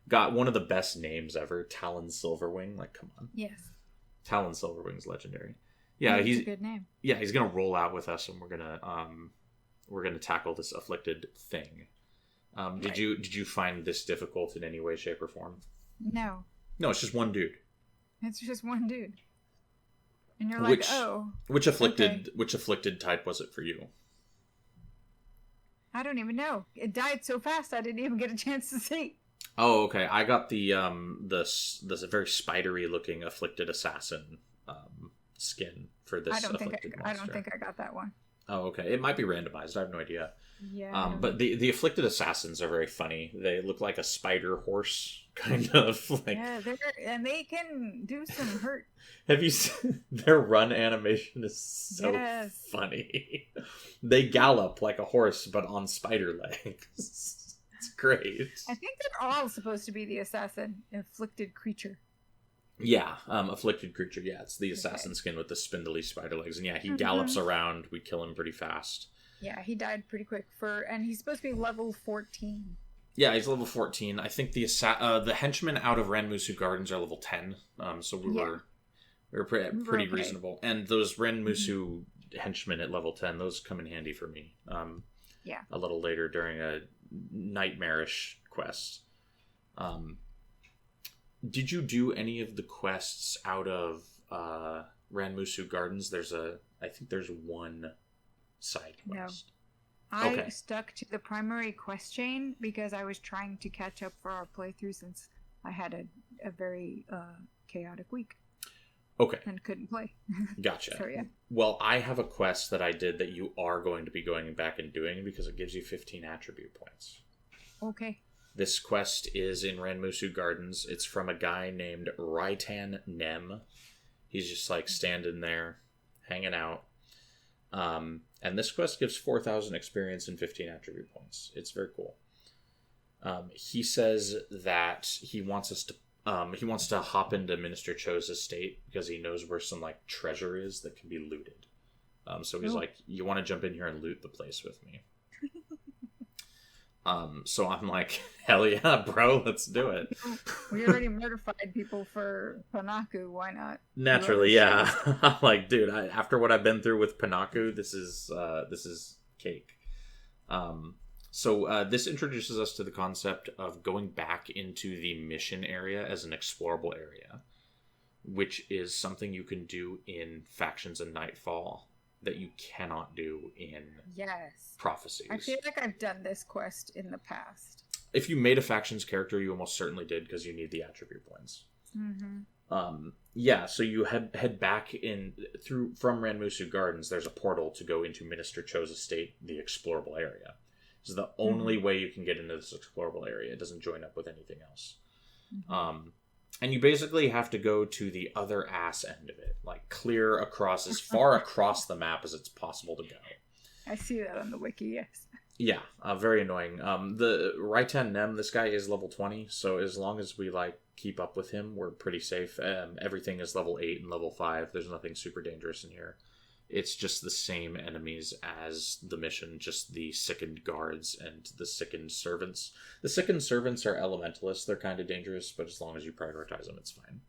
got one of the best names ever, Talon Silverwing. Like, come on. Yes. Talon Silverwing's legendary. Yeah, he's a good name. Yeah, he's gonna roll out with us, and we're gonna tackle this afflicted thing. Did you find this difficult in any way, shape, or form? No. No, it's just one dude. It's just one dude. And you're which afflicted type was it for you? I don't even know. It died so fast I didn't even get a chance to see. Oh, okay. I got the very spidery looking afflicted assassin skin for this afflicted monster. I don't think I got that one. Oh, okay. It might be randomized. I have no idea. Yeah. But the afflicted assassins are very funny. They look like a spider horse, kind of like. Yeah, and they can do some hurt. Have you seen their run animation? Is so funny. They gallop like a horse, but on spider legs. It's great. I think they're all supposed to be the assassin afflicted creature. Yeah, afflicted creature. Yeah, it's the assassin skin with the spindly spider legs, and yeah, he gallops around. We kill him pretty fast. Yeah, he died pretty quick and he's supposed to be level 14. Yeah, he's level 14. I think the henchmen out of Renmusu Gardens are level 10. So we were pretty reasonable. And those Renmusu henchmen at level 10, those come in handy for me. A little later during a nightmarish quest. Did you do any of the quests out of Renmusu Gardens? I think there's one side quest. No. I stuck to the primary quest chain because I was trying to catch up for our playthrough since I had a very chaotic week. Okay. And couldn't play. Gotcha. So, yeah. Well, I have a quest that I did that you are going to be going back and doing because it gives you 15 attribute points. Okay. This quest is in Renmusu Gardens. It's from a guy named Raitan Nem. He's just like standing there, hanging out. And this quest gives 4,000 experience and 15 attribute points. It's very cool. He says that he wants to hop into Minister Cho's estate because he knows where some like treasure is that can be looted. So he's like, you want to jump in here and loot the place with me? So I'm like, hell yeah, bro, let's do it. We already murdered people for Panaku. Why not? Naturally, yeah. I'm like, dude, after what I've been through with Panaku, this is cake. So this introduces us to the concept of going back into the mission area as an explorable area, which is something you can do in Factions and Nightfall that you cannot do in Prophecies. I feel like I've done this quest in the past. If you made a Factions character, you almost certainly did because you need the attribute points. Mm-hmm. So you head back from Renmusu Gardens. There's a portal to go into Minister Cho's estate, the explorable area. This is the only way you can get into this explorable area. It doesn't join up with anything else. Mm-hmm. And you basically have to go to the other ass end of it, like clear across as far across the map as it's possible to go. I see that on the wiki, yes. Yeah, very annoying. The Raitan Nem, this guy is level 20, so as long as we keep up with him, we're pretty safe. Everything is level 8 and level 5. There's nothing super dangerous in here. It's just the same enemies as the mission, just the sickened guards and the sickened servants. The sickened servants are elementalists. They're kind of dangerous, but as long as you prioritize them, it's fine.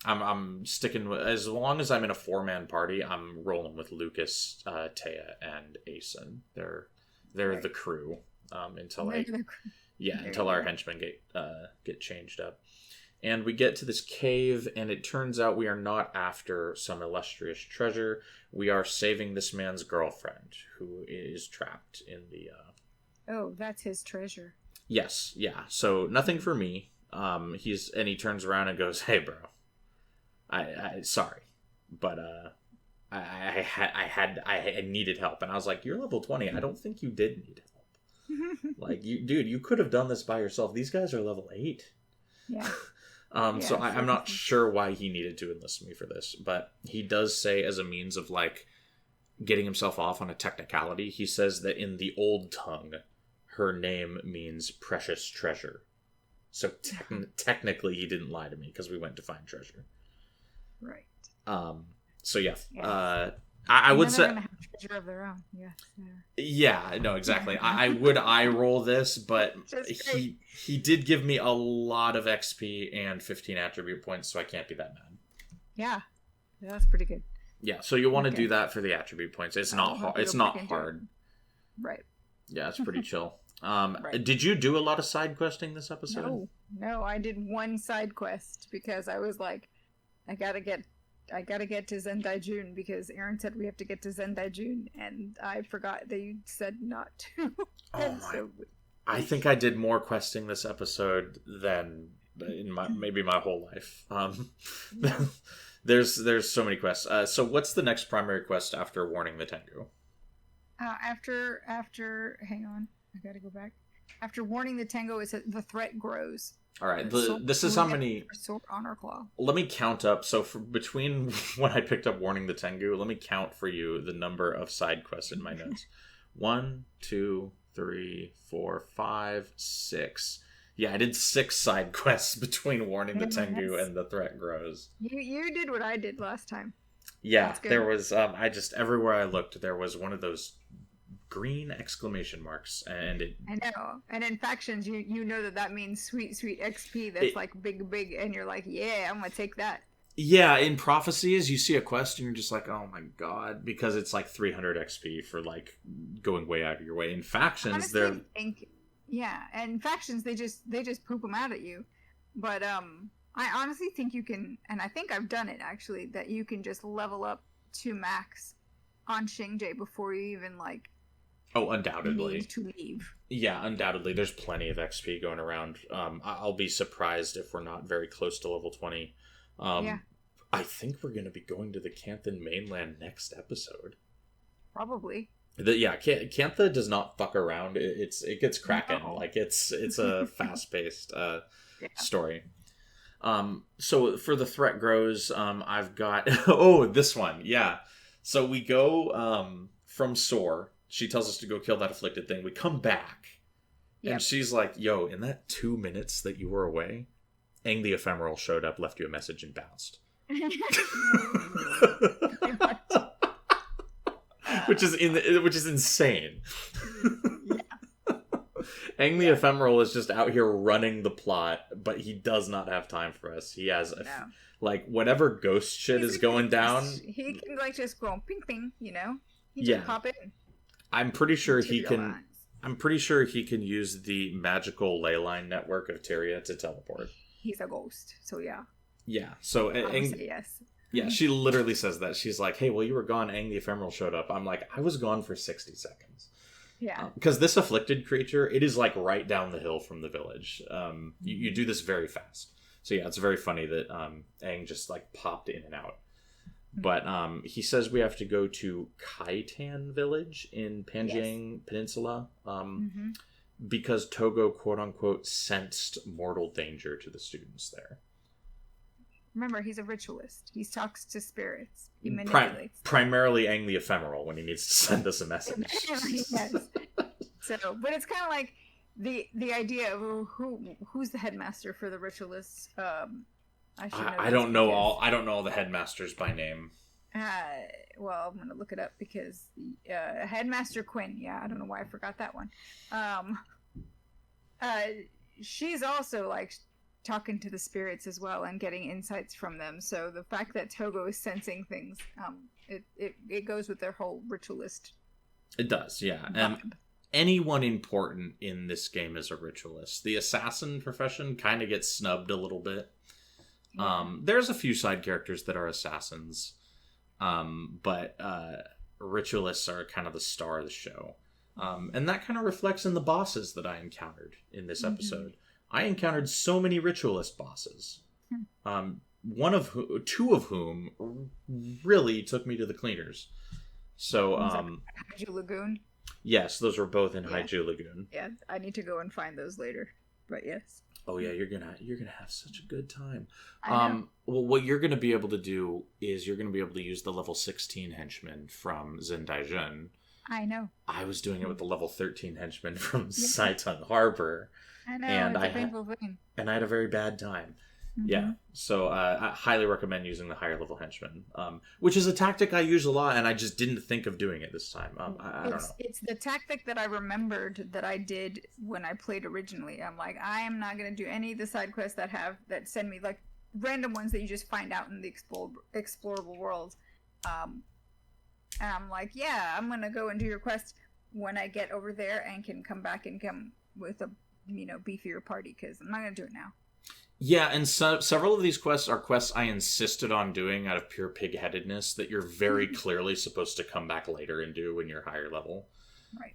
I'm sticking with, as long as I'm in a 4-man party, I'm rolling with Lucas, Taya, and Asen. They're the crew until our henchmen get changed up. And we get to this cave, and it turns out we are not after some illustrious treasure. We are saving this man's girlfriend, who is trapped in the... Oh, that's his treasure. Yes, yeah. So, nothing for me. He turns around and goes, "Hey, bro. I sorry, but I needed help." And I was like, "You're level 20. I don't think you did need help. You could have done this by yourself. These guys are level 8. Yeah. So I'm not sure why he needed to enlist me for this, but he does say, as a means of getting himself off on a technicality, he says that in the old tongue, her name means precious treasure. So technically he didn't lie to me because we went to find treasure. Right. So yeah. Yes. I would say... They're gonna have treasure of their own. Yes. Yeah, no, exactly. I would eye roll this, but he did give me a lot of XP and 15 attribute points, so I can't be that mad. Yeah, that's pretty good. Yeah, so you want to do that for the attribute points. It's not hard. It's not hard. Right. Yeah, it's pretty chill. Right. Did you do a lot of side questing this episode? No, I did one side quest because I was like, I gotta get to Zendai June because Aaron said we have to get to Zendai June, and I forgot that you said not to. I think I did more questing this episode than in maybe my whole life. There's so many quests. So what's the next primary quest after warning the Tengu? After hang on, I gotta go back. After warning the Tengu, is the threat grows. All right, this is how many. Sword honor claw. Let me count up. So between when I picked up warning the Tengu, let me count for you the number of side quests in my notes. 1, 2, 3, 4, 5, 6. Yeah, I did 6 side quests between warning the Tengu and the threat grows. You did what I did last time. Yeah, there was. I just everywhere I looked, there was one of those green exclamation marks, and it. I know, and in factions, you know that means sweet XP. That's like big, and you're like, yeah, I'm gonna take that. Yeah, in prophecies, you see a quest and you're just like, oh my god, because it's like 300 XP for like going way out of your way. In factions, honestly, and factions they just poop them out at you, but I honestly think you can, and I think I've done it actually, that you can just level up to max on Xingje before you even like. Oh, undoubtedly. Need to leave. Yeah, undoubtedly. There's plenty of XP going around. I'll be surprised if we're not very close to level 20. I think we're going to be going to the Canthan mainland next episode. Probably. Cantha does not fuck around. It gets cracking. No. Like it's a fast-paced story. So for the threat grows, I've got this one. Yeah. So we go from Soar. She tells us to go kill that afflicted thing. We come back, and she's like, "Yo, in that 2 minutes that you were away, Aang the Ephemeral showed up, left you a message, and bounced." which is insane. Aang the Ephemeral is just out here running the plot, but he does not have time for us. He has like whatever ghost shit is going down. He can like just go ping ping, you know. He just pop in. I'm pretty sure he can. I'm pretty sure he can use the magical ley line network of Tyria to teleport. He's a ghost, so yeah. Yeah, so Aang, yes. Yeah, she literally says that. She's like, "Hey, well, you were gone. Aang the Ephemeral showed up." I'm like, "I was gone for 60 seconds." Yeah. Because this afflicted creature, it is like right down the hill from the village. You do this very fast. So yeah, it's very funny that Aang just like popped in and out. But he says we have to go to Kaitan village in Panjang Peninsula because Togo, quote-unquote, sensed mortal danger to the students there. Remember, he's a ritualist. He talks to spirits. He manipulates primarily Aang the Ephemeral when he needs to send us a message. Yes. So, but it's kind of like the idea of who's the headmaster for the ritualists. I don't know all the headmasters by name. Well, I'm gonna look it up because Headmaster Quinn. Yeah, I don't know why I forgot that one. She's also like talking to the spirits as well and getting insights from them. So the fact that Togo is sensing things, it goes with their whole ritualist. It does, yeah. Anyone important in this game is a ritualist. The assassin profession kind of gets snubbed a little bit. There's a few side characters that are assassins, but ritualists are kind of the star of the show. And that kind of reflects in the bosses that I encountered in this episode. I encountered so many ritualist bosses. Two of whom really took me to the cleaners. So, Haiju Lagoon? Yes, those were both in Haiju Lagoon. Yeah, I need to go and find those later. But yes. Oh yeah, you're gonna have such a good time. Well, what you're gonna be able to do is you're gonna be able to use the level 16 henchman from Zendai Jun. I know. I was doing it with the level 13 henchman from Saitung Harbor. I know, and it's a painful thing. And I had a very bad time. Mm-hmm. Yeah, so I highly recommend using the higher level henchman, which is a tactic I use a lot, and I just didn't think of doing it this time. I don't know. It's the tactic that I remembered that I did when I played originally. I'm like, I am not going to do any of the side quests that send me, like, random ones that you just find out in the explorable world. And I'm like, yeah, I'm going to go and do your quest when I get over there and can come back and come with a, beefier party, because I'm not going to do it now. Yeah, and several of these quests are quests I insisted on doing out of pure pig-headedness that you're very clearly supposed to come back later and do when you're higher level. Right.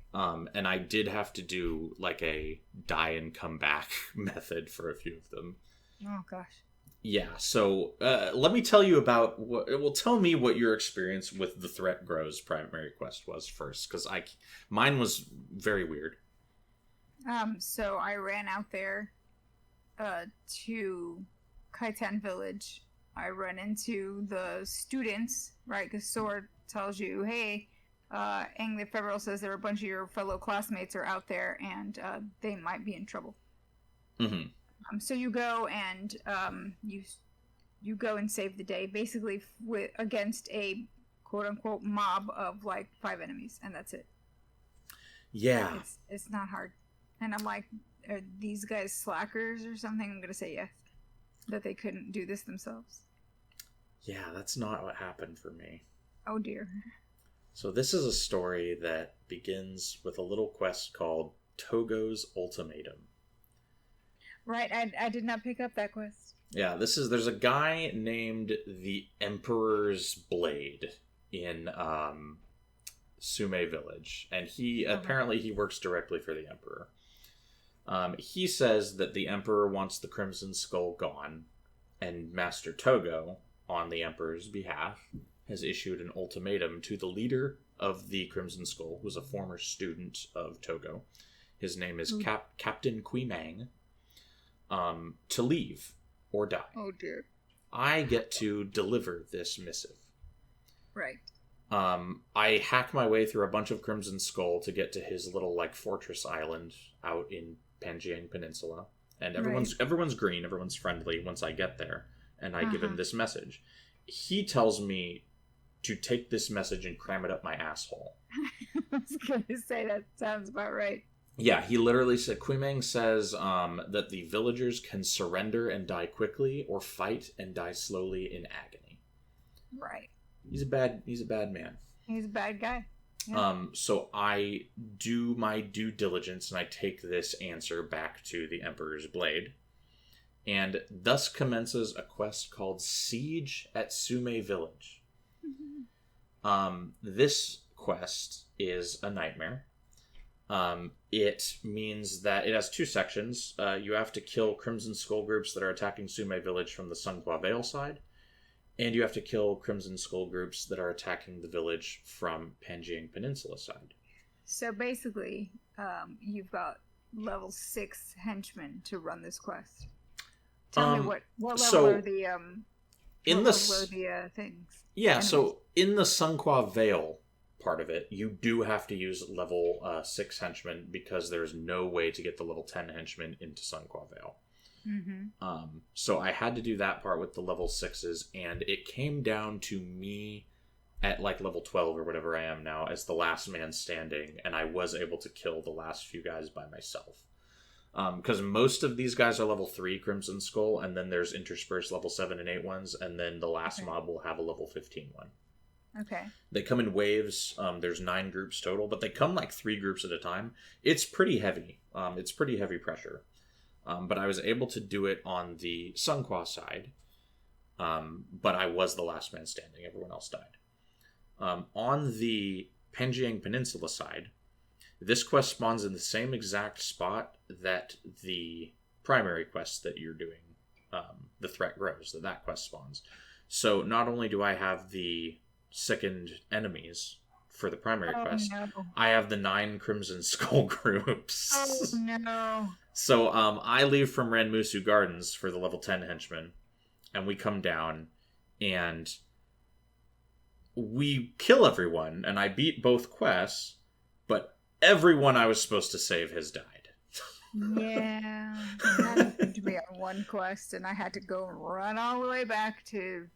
And I did have to do, like, a die and come back method for a few of them. Oh, gosh. Yeah, so let me tell you about tell me what your experience with the Threat Grows primary quest was first, because mine was very weird. So I ran out there to Kaitan Village. I run into the students, right? Because Sword tells you, hey, Aang the Federal says there are a bunch of your fellow classmates are out there, and they might be in trouble. Mm-hmm. So you go and you go and save the day, basically against a quote-unquote mob of, like, 5 enemies, and that's it. Yeah. It's not hard. And I'm like, are these guys slackers or something? I'm going to say yes. That they couldn't do this themselves. Yeah, that's not what happened for me. Oh, dear. So this is a story that begins with a little quest called Togo's Ultimatum. Right, I did not pick up that quest. Yeah, there's a guy named the Emperor's Blade in Sume Village, and apparently he works directly for the Emperor. He says that the Emperor wants the Crimson Skull gone, and Master Togo, on the Emperor's behalf, has issued an ultimatum to the leader of the Crimson Skull, who's a former student of Togo. His name is Captain Quimang, to leave or die. Oh, dear. I get to deliver this missive. Right. I hack my way through a bunch of Crimson Skull to get to his little, like, fortress island out in Panjiang Peninsula, and everyone's green, everyone's friendly once I get there, and I give him this message. He tells me to take this message and cram it up my asshole. I was gonna say, that sounds about right. Yeah, he literally said, Quimang says that the villagers can surrender and die quickly, or fight and die slowly in agony. Right. He's a bad man. He's a bad guy. Yeah. So I do my due diligence and I take this answer back to the Emperor's Blade. And thus commences a quest called Siege at Sume Village. This quest is a nightmare. It means that it has 2 sections. You have to kill Crimson Skull groups that are attacking Sume Village from the Sunghua Vale side. And you have to kill Crimson Skull groups that are attacking the village from Panjiang Peninsula side. So basically, you've got level 6 henchmen to run this quest. Tell me what level are the things? Yeah, enemies? So in the Sunghua Vale part of it, you do have to use level 6 henchmen because there's no way to get the level 10 henchmen into Sunghua Vale. Mm-hmm. So I had to do that part with the level 6s, and it came down to me at like level 12 or whatever I am now as the last man standing, and I was able to kill the last few guys by myself. Because most of these guys are level 3 Crimson Skull, and then there's interspersed level 7 and 8 ones, and then the last mob will have a level 15 one. Okay. They come in waves. There's 9 groups total, but they come like 3 groups at a time. It's pretty heavy. It's pretty heavy pressure. But I was able to do it on the Sunghua side. But I was the last man standing. Everyone else died. On the Panjiang Peninsula side, this quest spawns in the same exact spot that the primary quest that you're doing, the Threat Grows, that quest spawns. So not only do I have the sickened enemies for the primary quest, I have the 9 Crimson Skull groups. Oh, no. So I leave from Ranmusu Gardens for the level 10 henchmen, and we come down, and we kill everyone, and I beat both quests, everyone I was supposed to save has died. Yeah, that happened to me on one quest, and I had to go and run all the way back to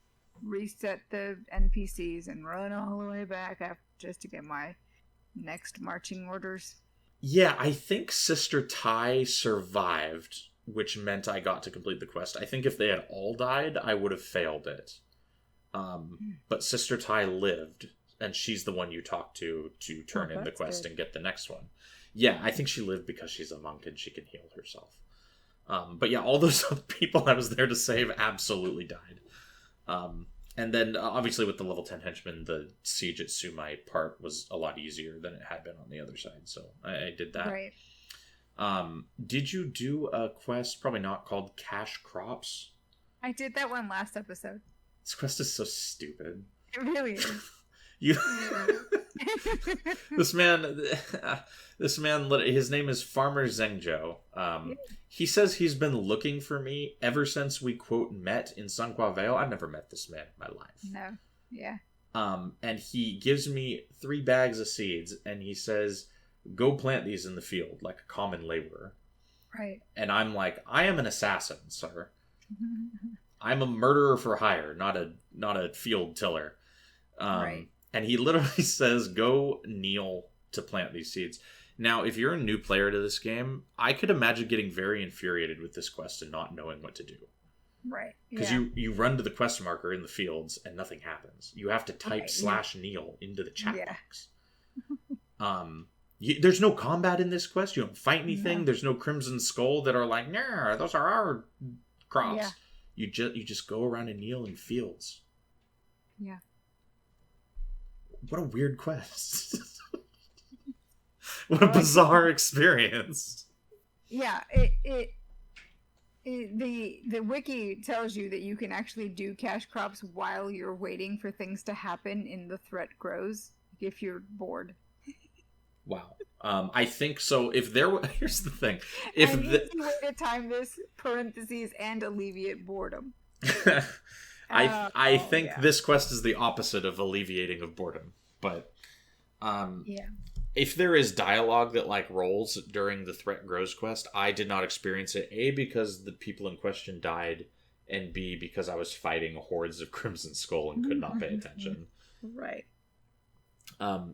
reset the NPCs and run all the way back just to get my next marching orders. Yeah, I think Sister Ty survived, which meant I got to complete the quest. I think if they had all died, I would have failed it. But Sister Ty lived, and she's the one you talk to turn in the quest and get the next one. Yeah, I think she lived because she's a monk and she can heal herself. But yeah, all those other people I was there to save absolutely died. And then, obviously, with the level 10 henchman, the siege at Sumai part was a lot easier than it had been on the other side. So I did that. Right. Did you do a quest, probably not, called Cash Crops? I did that one last episode. This quest is so stupid. It really is. This man, his name is Farmer Zengjo. He says he's been looking for me ever since we, quote, met in Sunqua Vale. I've never met this man in my life. No. Yeah. And he gives me 3 bags of seeds, and he says, go plant these in the field like a common laborer. Right. And I'm like, I am an assassin, sir. I'm a murderer for hire, not a field tiller. Right. And he literally says, go kneel to plant these seeds. Now, if you're a new player to this game, I could imagine getting very infuriated with this quest and not knowing what to do. Right. Because you run to the quest marker in the fields and nothing happens. You have to type /kneel into the chat box. There's no combat in this quest. You don't fight anything. No. There's no Crimson Skull that are like, nah, those are our crops. Yeah. You just go around and kneel in fields. Yeah. What a weird quest. What a bizarre experience. Yeah, the wiki tells you that you can actually do cash crops while you're waiting for things to happen in the threat grows if you're bored. Wow. I think so. If there were, here's the thing. If way to time this parentheses and alleviate boredom. I think this quest is the opposite of alleviating of boredom, but if there is dialogue that like rolls during the Threat Grows quest, I did not experience it. A, because the people in question died, and B, because I was fighting hordes of Crimson Skull and could not pay attention. Right.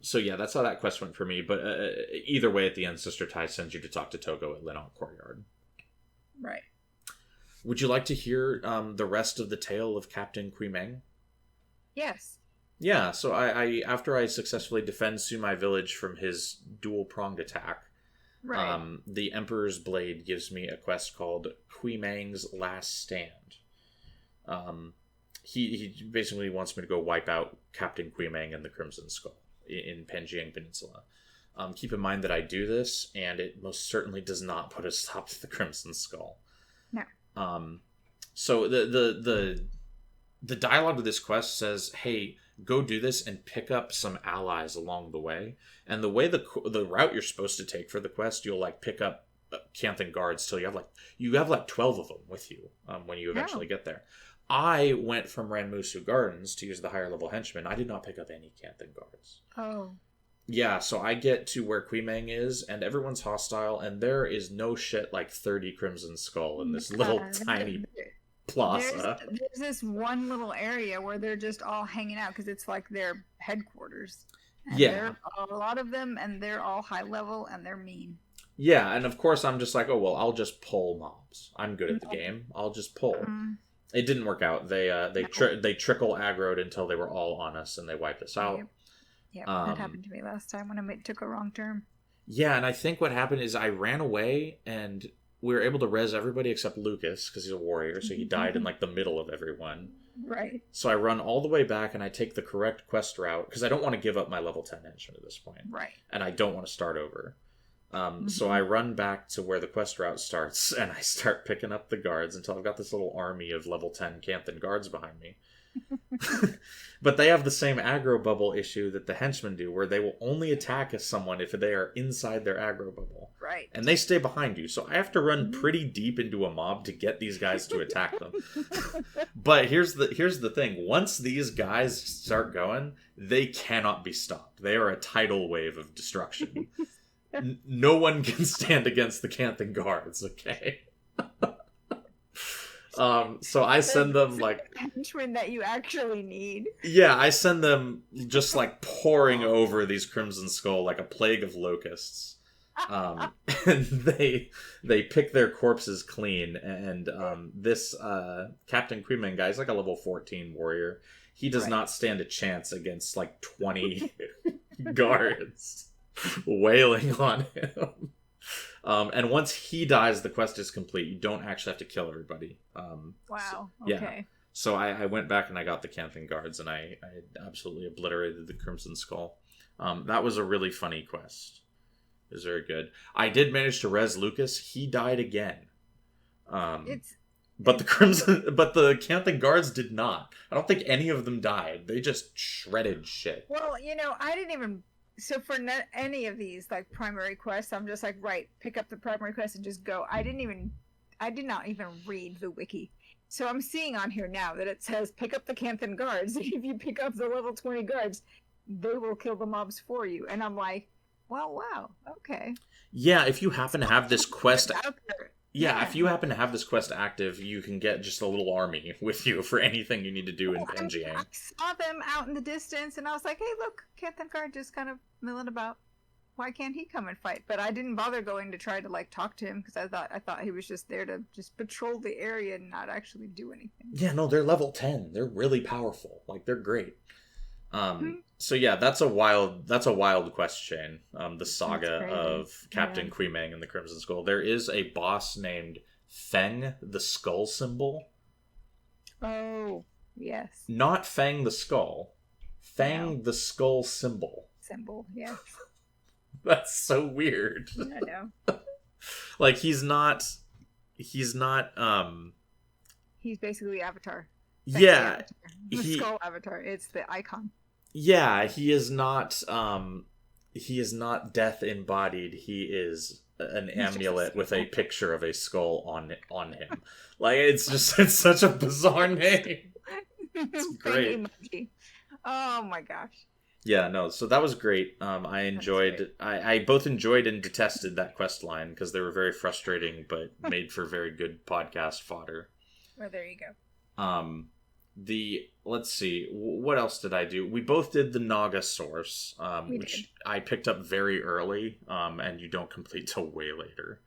So yeah, that's how that quest went for me. But either way, at the end, Sister Ty sends you to talk to Togo at Lenont Courtyard. Right. Would you like to hear the rest of the tale of Captain Kui Meng? Yes. Yeah, so I after I successfully defend Sumai Village from his dual-pronged attack, the Emperor's Blade gives me a quest called Kui Meng's Last Stand. He basically wants me to go wipe out Captain Kui Meng and the Crimson Skull in Penjiang Peninsula. Keep in mind that I do this, and it most certainly does not put a stop to the Crimson Skull. No. So the dialogue of this quest says, hey, go do this and pick up some allies along the way. And the way the route you're supposed to take for the quest, you'll like pick up Canthan guards till you have like 12 of them with you when you eventually get there. I went from Ranmusu Gardens to use the higher level henchman. I did not pick up any Canthan guards. Oh. Yeah, so I get to where Kui Meng is, and everyone's hostile, and there is no shit like 30 Crimson Skull in this little tiny plaza. There's this one little area where they're just all hanging out because it's like their headquarters. And there are a lot of them, and they're all high level, and they're mean. Yeah, and of course I'm just like, oh, well, I'll just pull mobs. I'm good at the game. I'll just pull. It didn't work out. They trickle aggroed until they were all on us, and they wiped us out. Yeah, that happened to me last time when I took a wrong turn. Yeah, and I think what happened is I ran away, and we were able to res everybody except Lucas, because he's a warrior, so he died in like the middle of everyone. Right. So I run all the way back, and I take the correct quest route, because I don't want to give up my level 10 henchman at this point. Right. And I don't want to start over. So I run back to where the quest route starts, and I start picking up the guards until I've got this little army of level 10 Canthan guards behind me. But they have the same aggro bubble issue that the henchmen do, where they will only attack someone if they are inside their aggro bubble. Right. And they stay behind you, so I have to run pretty deep into a mob to get these guys to attack them. But here's the thing. Once these guys start going, they cannot be stopped. They are a tidal wave of destruction. no one can stand against the Canthan guards, okay? So I send them like henchmen that you actually need. Yeah, I send them just like pouring over these Crimson Skull like a plague of locusts. And they pick their corpses clean, and this Captain Queeman guy is like a level 14 warrior. He does not stand a chance against like 20 guards wailing on him. And once he dies, the quest is complete. You don't actually have to kill everybody. Wow. So, okay. Yeah. So I went back and I got the Canthan guards, and I absolutely obliterated the Crimson Skull. That was a really funny quest. It was very good. I did manage to res Lucas. He died again. But the Canthan guards did not. I don't think any of them died. They just shredded shit. Well, I didn't even. So for any of these like primary quests, I'm just like, right, pick up the primary quest and just go. I did not even read the wiki. So I'm seeing on here now that it says pick up the Canthan guards. If you pick up the level 20 guards, they will kill the mobs for you. And I'm like, well, wow, okay. Yeah, if you happen to have this quest out there. Yeah, if you happen to have this quest active, you can get just a little army with you for anything you need to do in Pangaea. I saw them out in the distance, and I was like, hey, look, Canthan guard just kind of milling about. Why can't he come and fight? But I didn't bother going to try to, like, talk to him, because I thought he was just there to just patrol the area and not actually do anything. Yeah, no, they're level 10. They're really powerful. Like, they're great. So yeah, that's a wild quest chain. The saga of Captain Queemang and the Crimson Skull. There is a boss named Feng the Skull Symbol. Oh, yes. Not Fang the Skull. Fang the Skull Symbol. Symbol, yes. That's so weird. I know. Like he's not He's basically Avatar. Yeah. The skull avatar. It's the icon. Yeah, he is not death embodied. He is an amulet with a picture of a skull on him. Like it's such a bizarre name. It's great. Oh my gosh. Yeah, no, so that was great. I enjoyed I both enjoyed and detested that quest line because they were very frustrating but made for very good podcast fodder. Well, there you go. Let's see, what else did I do? We both did the Naga source, which I picked up very early, and you don't complete till way later.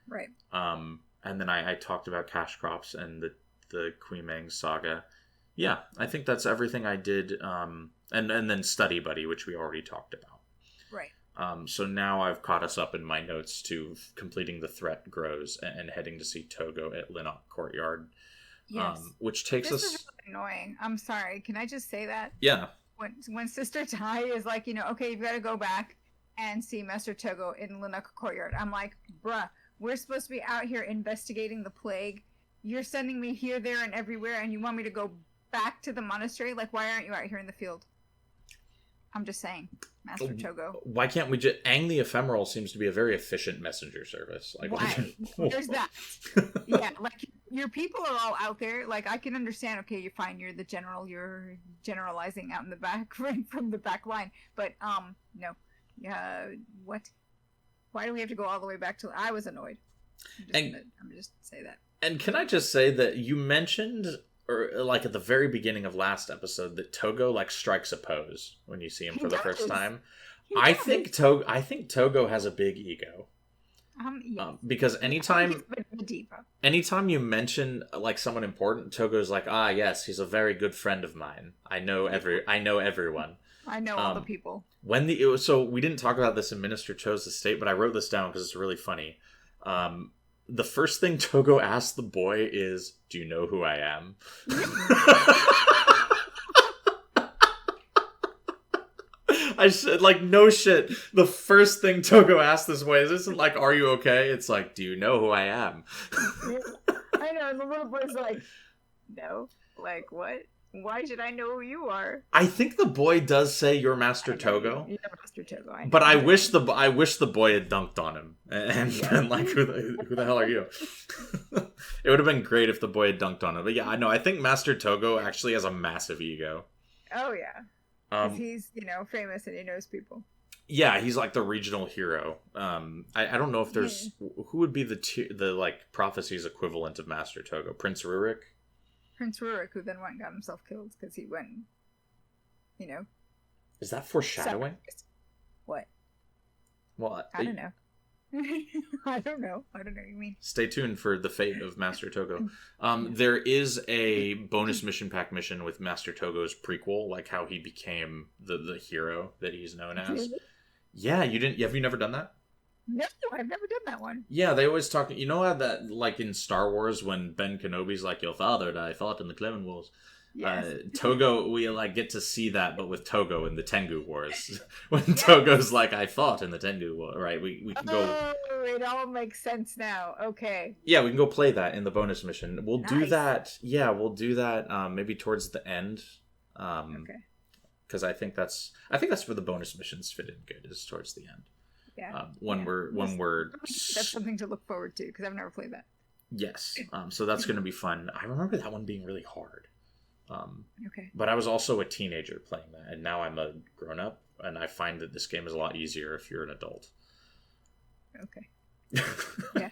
Right. And then I talked about cash crops and the Queemang saga. Yeah, I think that's everything I did. And then Study Buddy, which we already talked about. Right. So now I've caught us up in my notes to completing the Threat Grows and heading to see Togo at Linnock Courtyard. Yes. Which takes us... This is really annoying. I'm sorry. Can I just say that? Yeah. When Sister Tai is like, okay, you've got to go back and see Master Togo in Linnock Courtyard. I'm like, bruh, we're supposed to be out here investigating the plague. You're sending me here, there, and everywhere, and you want me to go back to the monastery? Like, why aren't you out here in the field? I'm just saying, Master Togo. Why can't we just... Aang the Ephemeral seems to be a very efficient messenger service. Like, why? There's that. Yeah, like, your people are all out there. Like, I can understand, okay, you're fine, you're the general, you're generalizing out in the back, from the back line. But, no. What? Why do we have to go all the way back to... I was annoyed. I'm just say that. And can I just say that you mentioned... or like at the very beginning of last episode that Togo like strikes a pose when you see him for the first time. I think Togo has a big ego. Yes. Because anytime you mention like someone important, Togo's like, yes, he's a very good friend of mine. I know everyone. I know all the people. So we didn't talk about this in Minister Cho's estate, but I wrote this down because it's really funny. The first thing Togo asks the boy is, "Do you know who I am?" I said, like, no shit. The first thing Togo asks this boy isn't like, "Are you okay?" It's like, "Do you know who I am?" I know, and the little boy's like, "No." Like, what? Why should I know who you are? I think the boy does say, "You're Master Togo." You're Master Togo. But I wish the boy had dunked on him and been like, "Who the hell are you?" It would have been great if the boy had dunked on him. But yeah, I know. I think Master Togo actually has a massive ego. Oh yeah, because he's famous and he knows people. Yeah, he's like the regional hero. I don't know if there's who would be the like prophecy's equivalent of Master Togo. Prince Rurik. Prince Rurik, who then went and got himself killed because he went, Is that foreshadowing? What? Well, I don't know. I don't know what you mean. Stay tuned for the fate of Master Togo. There is a bonus mission pack mission with Master Togo's prequel, like how he became the hero that he's known as. Really? Yeah, you didn't. Have you never done that? No, I've never done that one. Yeah, they always talk. You know how that, like in Star Wars, when Ben Kenobi's like, "Your father and I fought in the Clone Wars." Yes. Togo, we like get to see that, but with Togo in the Tengu Wars. When Togo's like, "I fought in the Tengu War," right? We can go. Oh, it all makes sense now. Okay. Yeah, we can go play that in the bonus mission. We'll do Nice. that. Yeah, we'll do that. Maybe towards the end. Okay. Because I think that's where the bonus missions fit in good, is towards the end. Yeah. When we're That's something to look forward to because I've never played that. yes. So that's going to be fun. I remember that one being really hard. Okay. But I was also a teenager playing that, and now I'm a grown up, and I find that this game is a lot easier if you're an adult. Okay. Yeah.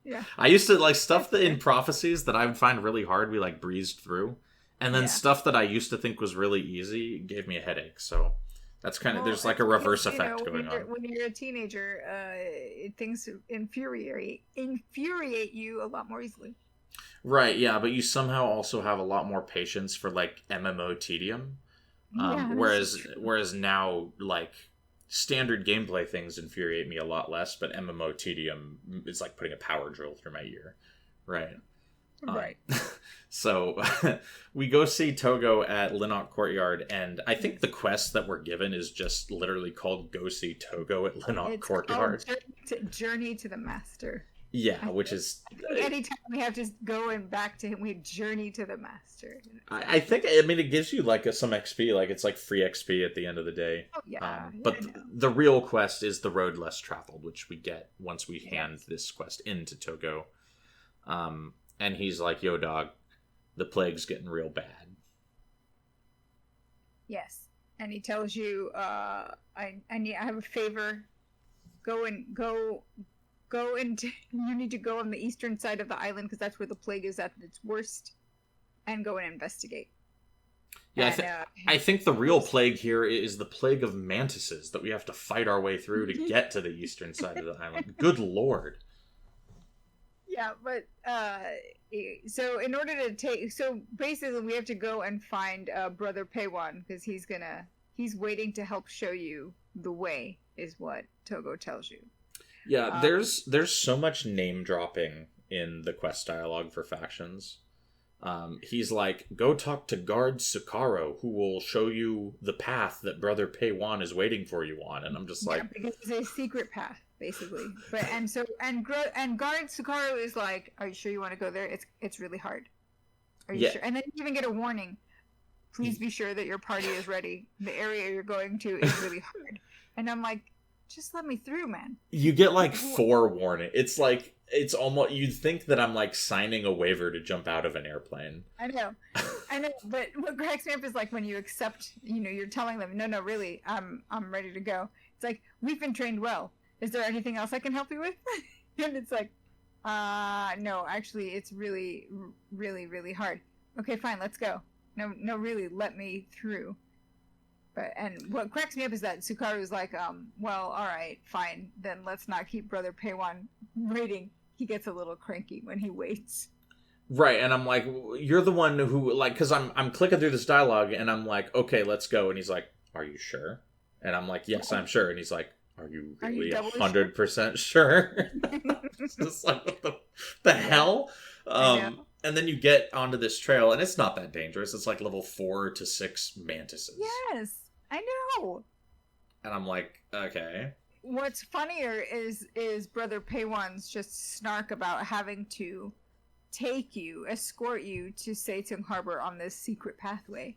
Yeah. I used to like stuff that in prophecies that I would find really hard. We like breezed through, and then stuff that I used to think was really easy gave me a headache. So that's kind of there's like a reverse effect going on. When you're a teenager, things infuriate you a lot more easily. Right, yeah, but you somehow also have a lot more patience for like MMO tedium. Whereas now, like, standard gameplay things infuriate me a lot less, but MMO tedium is like putting a power drill through my ear. Right. Right. So we go see Togo at Linnok Courtyard, and I think the quest that we're given is just literally called Go See Togo at Linnok Courtyard. Journey to the Master. Yeah, which is... Anytime we have to go and back to him, we journey to the Master. I think, it gives you like some XP, like it's like free XP at the end of the day. Oh, yeah. But the real quest is the road less traveled, which we get once we hand this quest into Togo. And he's like, "Yo, dog, the plague's getting real bad." Yes. And he tells you, I have a favor. Go into, you need to go on the eastern side of the island because that's where the plague is at its worst, and go and investigate. Yeah, I think the real plague here is the plague of mantises that we have to fight our way through to get to the eastern side of the island. Good lord. Yeah, but so in order to so basically we have to go and find Brother Peiwan because he's waiting to help show you the way, is what Togo tells you. Yeah, there's so much name dropping in the quest dialogue for factions. He's like, "Go talk to Guard Sukaro, who will show you the path that Brother Peiwan is waiting for you on." And I'm just like, because it's a secret path, basically. But and Guard Sukaro is like, "Are you sure you want to go there? It's really hard. Are you sure?" And then you even get a warning. Please be sure that your party is ready. The area you're going to is really hard. And I'm like, just let me through, man. You get like 4 warning. It's like, it's almost, you'd think that I'm like signing a waiver to jump out of an airplane. I know, but what cracks me up is like when you accept, you're telling them, no, really, I'm ready to go. It's like, we've been trained well. Is there anything else I can help you with? And it's like, no, actually, it's really, really, really hard. Okay, fine, let's go. No, really, let me through. And what cracks me up is that Sukaru's like, well, all right, fine. Then let's not keep Brother Peiwan waiting. He gets a little cranky when he waits. Right, and I'm like, you're the one who, like, because I'm clicking through this dialogue, and I'm like, okay, let's go. And he's like, "Are you sure?" And I'm like, "Yes, I'm sure." And he's like, "Are you really 100% sure?" It's just like, what the hell? And then you get onto this trail, and it's not that dangerous. It's like level 4 to 6 mantises. Yes, I know. And I'm like, okay. What's funnier is Brother Peiwan's just snark about having to escort you to Seitung Harbor on this secret pathway.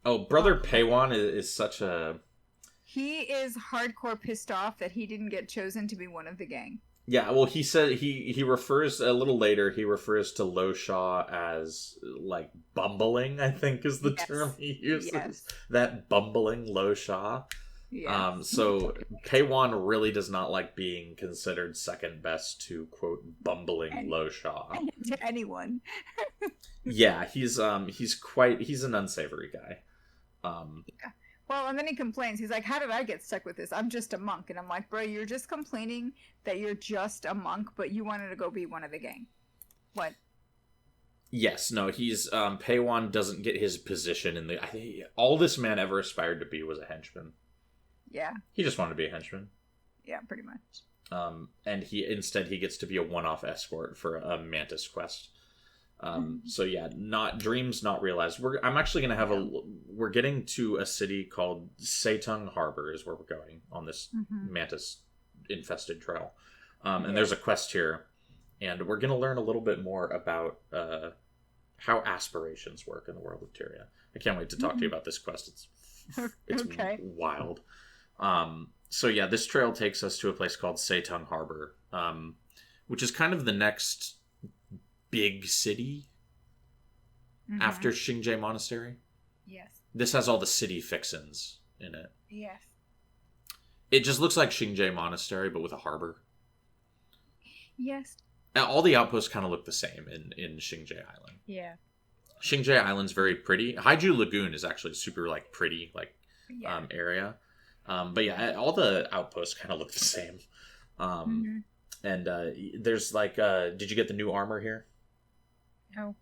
Oh, Brother Peiwan is such a... He is hardcore pissed off that he didn't get chosen to be one of the gang. Yeah, well, he said he refers, a little later, he refers to Lo Sha as, like, bumbling, I think is the term he uses. Yes. That bumbling Lo Sha. Yeah. So Peiwan really does not like being considered second best to quote bumbling Lo Shaw. To anyone. Yeah, he's an unsavory guy. Yeah. Well, and then he complains. He's like, "How did I get stuck with this? I'm just a monk." And I'm like, "Bro, you're just complaining that you're just a monk, but you wanted to go be one of the gang. What?" Yes, no, he's Peiwan doesn't get his position in the. I think all this man ever aspired to be was a henchman. Yeah. He just wanted to be a henchman. Yeah, pretty much. And he gets to be a one-off escort for a Mantis quest. So yeah, not dreams not realized. I'm actually gonna have we're getting to a city called Seitung Harbor is where we're going on this Mantis infested trail. And there's a quest here, and we're gonna learn a little bit more about how aspirations work in the world of Tyria. I can't wait to talk to you about this quest. It's Okay. wild. So yeah, this trail takes us to a place called Seitung Harbor, which is kind of the next big city after Xingje Monastery. Yes. This has all the city fixins in it. Yes. It just looks like Xingje Monastery, but with a harbor. Yes. All the outposts kind of look the same in Xingje Island. Yeah. Xingje Island's very pretty. Haiju Lagoon is actually super pretty area. But yeah, all the outposts kind of look the same. And there's did you get the new armor here? No.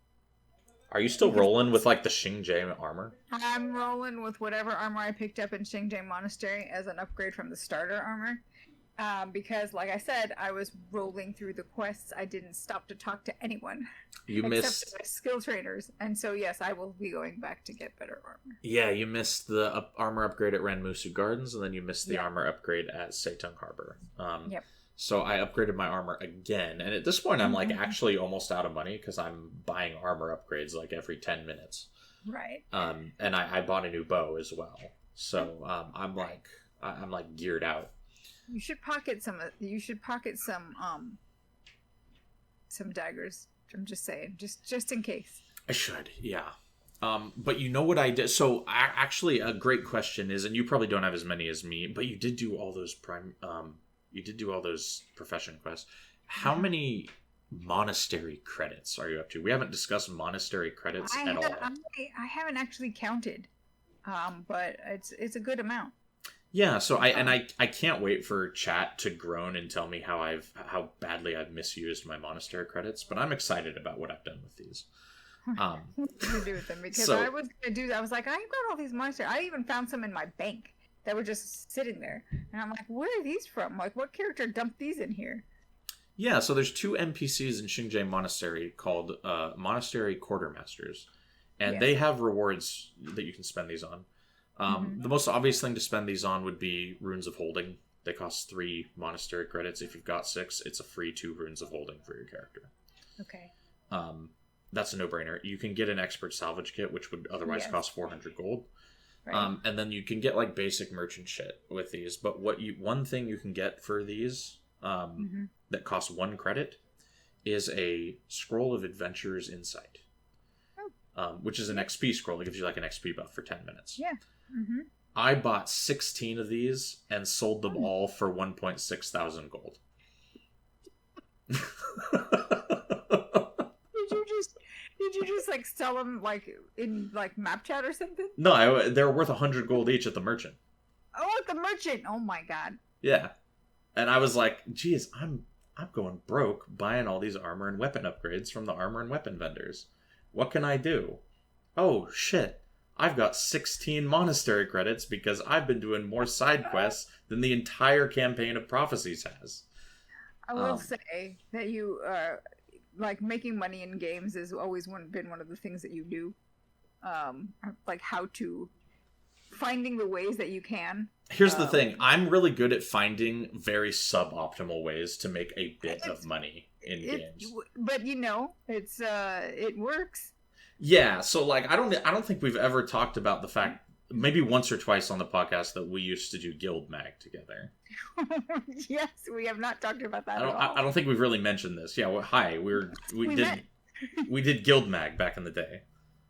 Are you still rolling with the Xingje armor? I'm rolling with whatever armor I picked up in Xingje Monastery as an upgrade from the starter armor. Because, like I said, I was rolling through the quests. I didn't stop to talk to anyone. You missed except my skill trainers. And so, yes, I will be going back to get better armor. Yeah, you missed the armor upgrade at Ranmusu Gardens, and then you missed the armor upgrade at Seitung Harbor. Yep. So I upgraded my armor again, and at this point I'm actually almost out of money because I'm buying armor upgrades every 10 minutes. Right. And I bought a new bow as well. So I'm geared out. You should pocket some. You should pocket some daggers. I'm just saying, just in case. I should, yeah. But you know what I did? So actually, a great question is, and you probably don't have as many as me, but you did do all those profession quests. How many monastery credits are you up to? We haven't discussed monastery credits at all. I haven't actually counted, but it's a good amount. Yeah, so I can't wait for chat to groan and tell me how badly I've misused my monastery credits, but I'm excited about what I've done with these. What to do with them? Because I was gonna do that. I was like, I've got all these monasteries. I even found some in my bank that were just sitting there, and I'm like, where are these from? Like, what character dumped these in here? Yeah, so there's 2 NPCs in Xingje Monastery called Monastery Quartermasters, and they have rewards that you can spend these on. The most obvious thing to spend these on would be Runes of Holding. They cost 3 monastery credits. If you've got 6, it's a free 2 Runes of Holding for your character. Okay. That's a no-brainer. You can get an Expert Salvage Kit, which would otherwise cost 400 gold. Right. And then you can get basic merchant shit with these. But one thing you can get for these that costs 1 credit is a Scroll of Adventurer's Insight. Which is an XP scroll. It gives you an XP buff for 10 minutes. Yeah. I bought 16 of these and sold them all for 1.6 thousand gold. Did you just sell them in map chat or something? No, they're worth 100 gold each at the merchant. Oh, at the merchant! Oh my god. Yeah. And I was like, geez, I'm going broke buying all these armor and weapon upgrades from the armor and weapon vendors. What can I do? Oh, shit. I've got 16 monastery credits because I've been doing more side quests than the entire campaign of Prophecies has. I will say that you, making money in games has always been one of the things that you do. Finding the ways that you can. Here's the thing. I'm really good at finding very suboptimal ways to make a bit of money in games. But it works. Yeah, so I don't think we've ever talked about the fact, maybe once or twice on the podcast, that we used to do Guild Mag together. Yes, we have not talked about that at all. I don't think we've really mentioned this. Yeah, we did Guild Mag back in the day.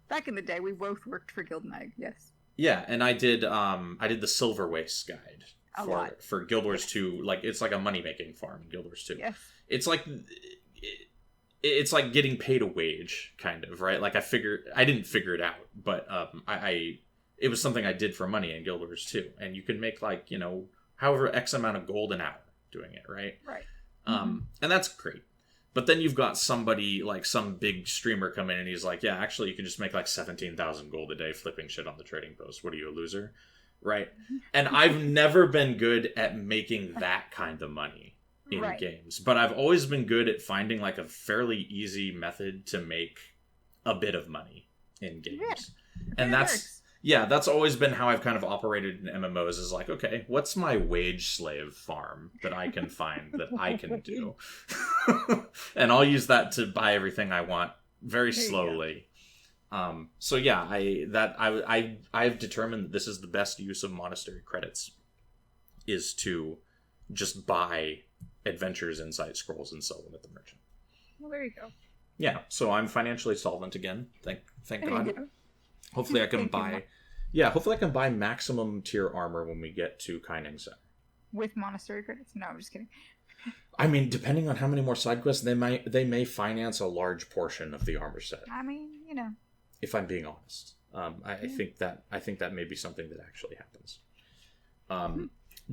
Back in the day, we both worked for Guild Mag. Yes. Yeah, and I did the Silver Waste guide for Guild Wars 2. Like, it's like a money making farm in Guild Wars 2. Yes. It's like getting paid a wage, kind of, right? Like, I didn't figure it out, but it was something I did for money in Guild Wars 2, and you can make, like, you know, however X amount of gold an hour doing it, right? Right. And that's great. But then you've got somebody, like some big streamer come in and he's like, yeah, actually you can just make like 17,000 gold a day flipping shit on the trading post. What are you, a loser? Right? And I've never been good at making that kind of money in games. But I've always been good at finding like a fairly easy method to make a bit of money in games. Yeah. And that's always been how I've kind of operated in MMOs, is like, okay, what's my wage slave farm that I can find that I can do? And I'll use that to buy everything I want very slowly. So yeah, I've determined that this is the best use of monastery credits, is to just buy adventures and side scrolls and sell them at the merchant. Well, there you go. Yeah, so I'm financially solvent again. Thank God. Hopefully I can buy... Yeah, hopefully I can buy maximum tier armor when we get to Kaining Center. With monastery credits? No, I'm just kidding. I mean, depending on how many more side quests, they may finance a large portion of the armor set. I mean, you know. If I'm being honest. I think that may be something that actually happens.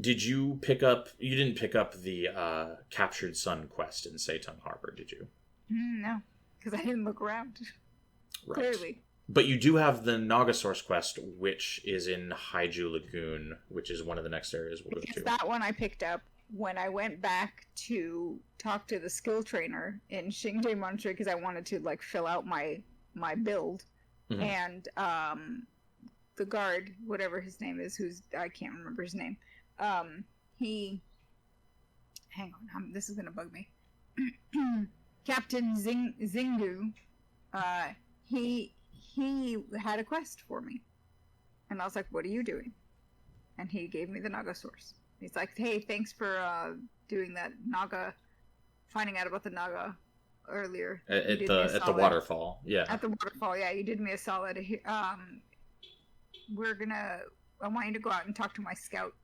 Did you pick up... You didn't pick up the Captured Sun quest in Seitung Harbor, did you? No, because I didn't look around. Right. Clearly. But you do have the Nagasaurus quest, which is in Haiju Lagoon, which is one of the next areas we'll go to. That one I picked up when I went back to talk to the skill trainer in Shingde Monastery, because I wanted to like fill out my build. Mm-hmm. And the guard, whatever his name is, I can't remember his name. Hang on, this is gonna bug me. Captain Zingu, he had a quest for me. And I was like, what are you doing? And he gave me the Naga source. He's like, hey, thanks for doing that Naga, finding out about the Naga earlier. At the waterfall, yeah. At the waterfall, yeah, you did me a solid. I want you to go out and talk to my scout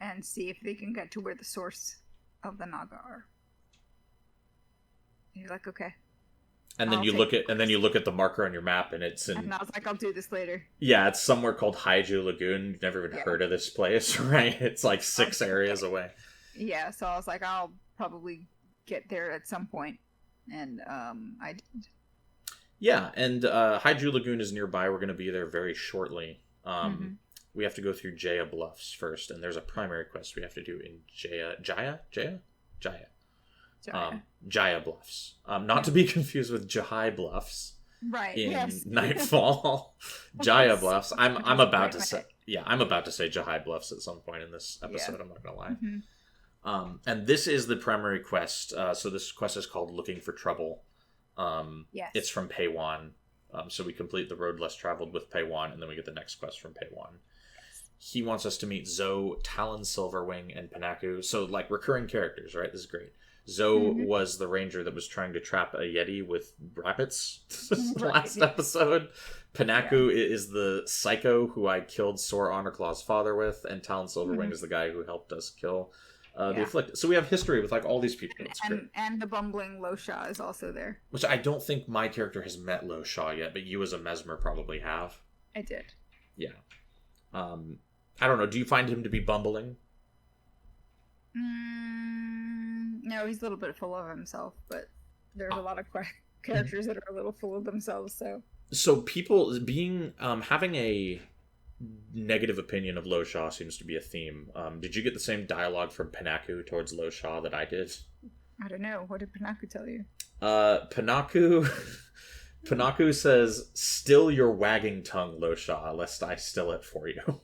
and see if they can get to where the source of the Naga are. And you're like, okay. And then you look at the marker on your map, and it's in... And I was like, I'll do this later. Yeah, it's somewhere called Haiju Lagoon. You've never even heard of this place, right? It's like 6 areas away. Yeah, so I was like, I'll probably get there at some point. And I did. Yeah, and Haiju Lagoon is nearby. We're going to be there very shortly. We have to go through Jaya Bluffs first, and there's a primary quest we have to do in Jaya Bluffs. Not to be confused with Jahai Bluffs. Right. In Nightfall. Jaya Bluffs. I'm about to say Jahai Bluffs at some point in this episode, I'm not gonna lie. Mm-hmm. And this is the primary quest. So this quest is called Looking for Trouble. Yes. It's from Peiwan. So we complete the road less traveled with Peiwan, and then we get the next quest from Peiwan. He wants us to meet Zoe, Talon Silverwing, and Panaku. So, like, recurring characters, right? This is great. Zoe was the ranger that was trying to trap a Yeti with rabbits last episode. Panaku is the psycho who I killed Sora Honorclaw's father with, and Talon Silverwing is the guy who helped us kill the Afflicted. So we have history with, like, all these people. It's great. And the bumbling Losha is also there. Which I don't think my character has met Losha yet, but you as a Mesmer probably have. I did. Yeah. I don't know. Do you find him to be bumbling? No, he's a little bit full of himself, but there's a lot of characters that are a little full of themselves, so people being having a negative opinion of Losha seems to be a theme. Did you get the same dialogue from Panaku towards Losha that I did? I don't know. What did Panaku tell you? Panaku says, "Still your wagging tongue, Losha, lest I still it for you."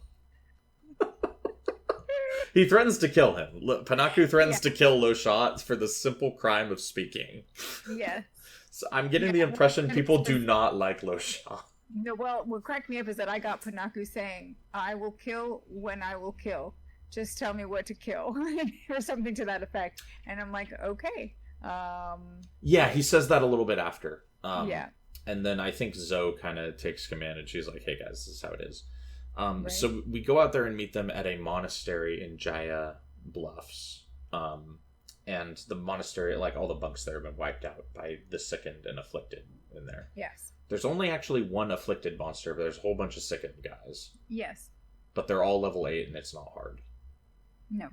He threatens to kill him. Panaku threatens to kill Losha for the simple crime of speaking. Yeah. So I'm getting the impression people do not like Losha. No, well, what cracked me up is that I got Panaku saying, "I will kill when I will kill. Just tell me what to kill," or something to that effect. And I'm like, okay. Yeah, he says that a little bit after. Yeah. And then I think Zoe kind of takes command, and she's like, "Hey guys, this is how it is." So we go out there and meet them at a monastery in Jaya Bluffs. And the monastery, like all the bunks there have been wiped out by the sickened and afflicted in there. Yes. There's only actually one afflicted monster, but there's a whole bunch of sickened guys. Yes. But they're all level 8 and it's not hard. No.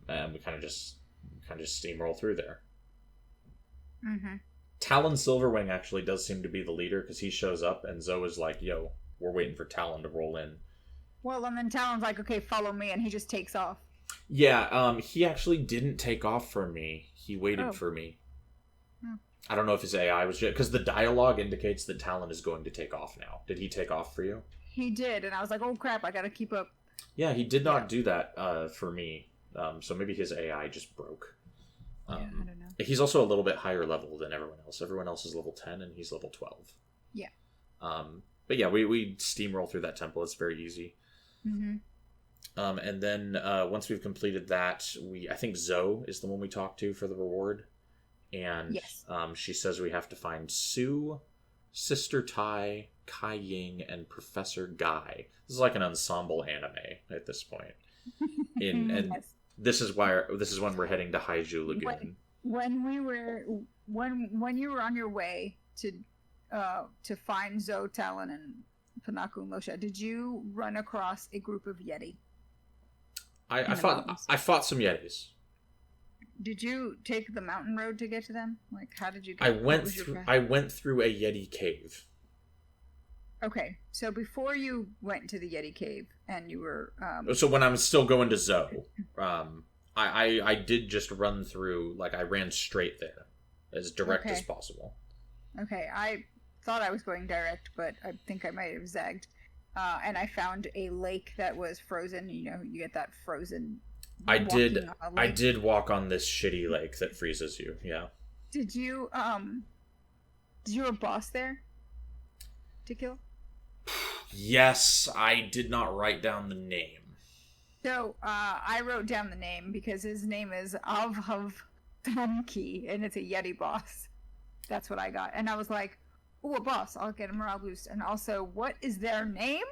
And we kind of just steamroll through there. Mm-hmm. Talon Silverwing actually does seem to be the leader because he shows up and Zoe is like, yo, we're waiting for Talon to roll in. Well, and then Talon's like, okay, follow me, and he just takes off. Yeah, he actually didn't take off for me. He waited for me. Oh. I don't know if his AI was... Because the dialogue indicates that Talon is going to take off now. Did he take off for you? He did, and I was like, oh crap, I gotta keep up. Yeah, he did not do that for me. So maybe his AI just broke. I don't know. He's also a little bit higher level than everyone else. Everyone else is level 10 and he's level 12. Yeah. But yeah, we steamroll through that temple. It's very easy. Mm-hmm. And then once we've completed that, I think Zoe is the one we talk to for the reward. And yes. She says we have to find Sue, Sister Tai, Kai Ying, and Professor Guy. This is like an ensemble anime at this point. And yes. This is when we're heading to Haiju Lagoon. When you were on your way to find Zoe, Talon, and Panaku and Losha, did you run across a group of Yeti? I fought some Yetis. Did you take the mountain road to get to them? Like, how did you get? I went through a Yeti cave. Okay, so before you went to the Yeti cave and you were so when I was still going to Zoe, I did just run through, like I ran straight there as direct as possible. Okay, I thought I was going direct, but I think I might have zagged. And I found a lake that was frozen. You know, you get that frozen. I did walk on this shitty lake that freezes you. Yeah. Did you have a boss there to kill? Yes, I did not write down the name. So I wrote down the name because his name is Avhav Thamki, and it's a Yeti boss. That's what I got, and I was like, "Oh, a boss! I'll get a morale boost." And also, what is their name?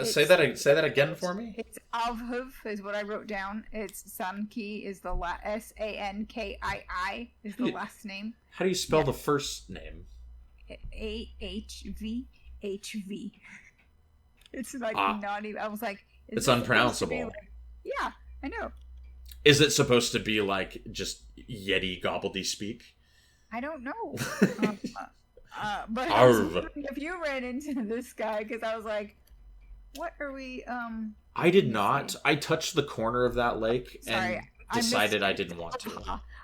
Say that again for me. It's Avhav is what I wrote down. It's Sanki is the Sankii is the last name. How do you spell the first name? AHVHV. It's like not even. I was like, it's unpronounceable. Yeah, I know. Is it supposed to be like just Yeti gobbledy-speak? I don't know. But I was wondering if you ran into this guy, because I was like, what are we I did not. I touched the corner of that lake and decided I didn't want to.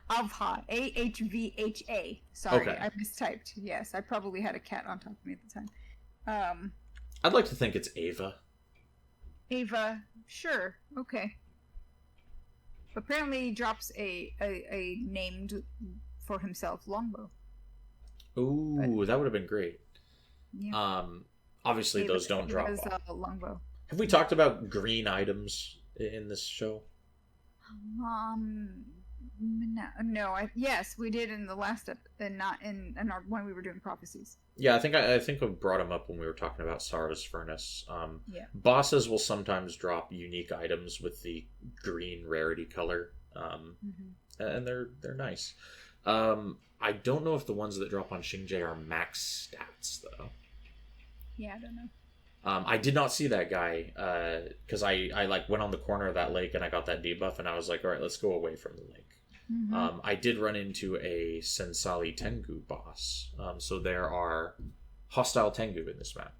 Avha. AHVHA. Sorry, okay. I mistyped. Yes, I probably had a cat on top of me at the time. I'd like to think it's Ava. Ava, sure, okay. Apparently he drops a named for himself longbow. Ooh, that would have been great. Yeah. Obviously those don't drop off. off. A longbow. Have we talked about green items in this show? No. Yes, we did in the last and not in our when we were doing prophecies. Yeah, I think I brought them up when we were talking about Sarah's furnace. Yeah. Bosses will sometimes drop unique items with the green rarity color, and they're nice. I don't know if the ones that drop on Xingje are max stats though. Yeah, I don't know. I did not see that guy because I like went on the corner of that lake and I got that debuff and I was like, all right, let's go away from the lake. Mm-hmm. I did run into a Sensali Tengu boss. So there are hostile Tengu in this map.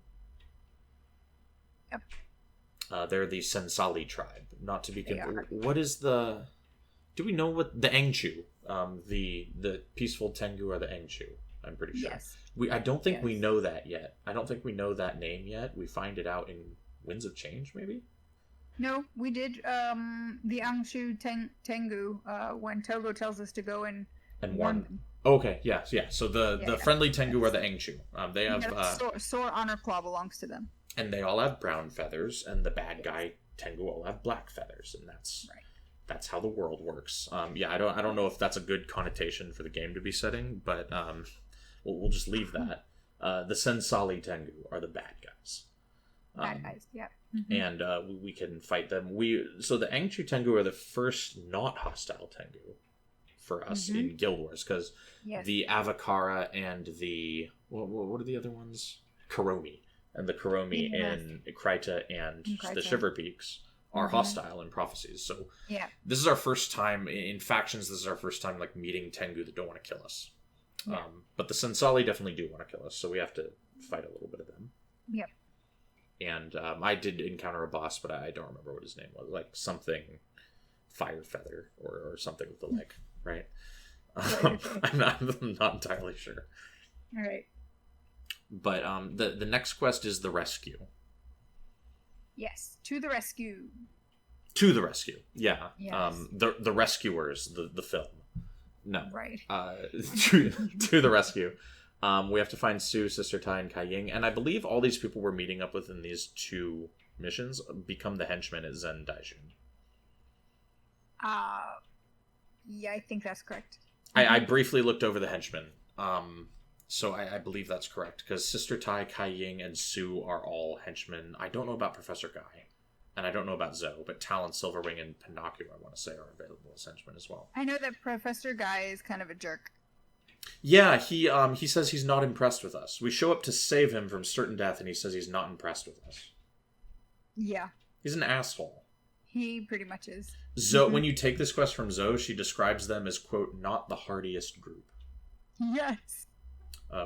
Yep. They're the Sensali tribe, not to be confused. What is the? Do we know what the Engchu? The peaceful Tengu are the Engchu. I'm pretty sure. Yes. I don't think we know that yet. I don't think we know that name yet. We find it out in Winds of Change, maybe. No, we did the Angshu Tengu when Togo tells us to go and warn them. Okay, yeah. So the friendly Tengu are the Angshu. They have Sore Honor Claw belongs to them. And they all have brown feathers, and the bad guy Tengu all have black feathers, and that's how the world works. I don't know if that's a good connotation for the game to be setting, but we'll just leave that. The Sensali Tengu are the bad guys. Bad guys, yeah. And we can fight them. So the Angchu Tengu are the first not hostile Tengu for us in Guild Wars, because the Avakara and the what are the other ones? Kuromi. And the Kuromi in Kryta and the Shiver Peaks are hostile in Prophecies. So this is our first time in factions. This is our first time like meeting Tengu that don't want to kill us. Yeah. But the Sensali definitely do want to kill us, so we have to fight a little bit of them. Yep. And I did encounter a boss, but I don't remember what his name was. Like something Fire Feather or something with the leg, right? I'm not entirely sure. All right. But the next quest is the rescue. Yes, to the rescue. To the rescue, yeah. Yes. The Rescuers, the film. No. Right. To the rescue. We have to find Sue, Sister Tai, and Kai Ying, and I believe all these people we're meeting up with in these 2 missions become the henchmen at Zen Daijun. Yeah, I think that's correct. I briefly looked over the henchmen. So I believe that's correct, because Sister Tai, Kai Ying, and Sue are all henchmen. I don't know about Professor Guy, and I don't know about Zoe, but Talon, Silverwing, and Pinocchio, I want to say, are available as henchmen as well. I know that Professor Guy is kind of a jerk. Yeah, he says he's not impressed with us. We show up to save him from certain death, and he says he's not impressed with us. Yeah. He's an asshole. He pretty much is. Zoe, when you take this quest from Zoe, she describes them as, quote, not the hardiest group. Yes.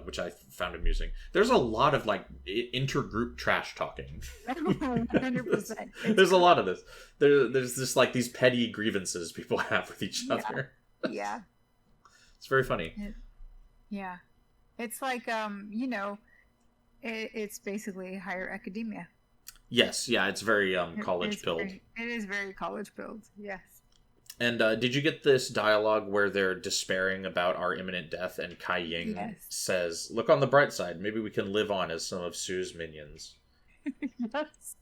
Which I found amusing. There's a lot of, like, intergroup trash talking. 100%. There's a lot of this. There's just, like, these petty grievances people have with each other. Yeah. It's very funny. Yeah. It's like, it's basically higher academia. Yes, yeah, it's very college pilled. It is very college pilled, yes. And did you get this dialogue where they're despairing about our imminent death, and Kai Ying says, "Look on the bright side, maybe we can live on as some of Sue's minions." Yes.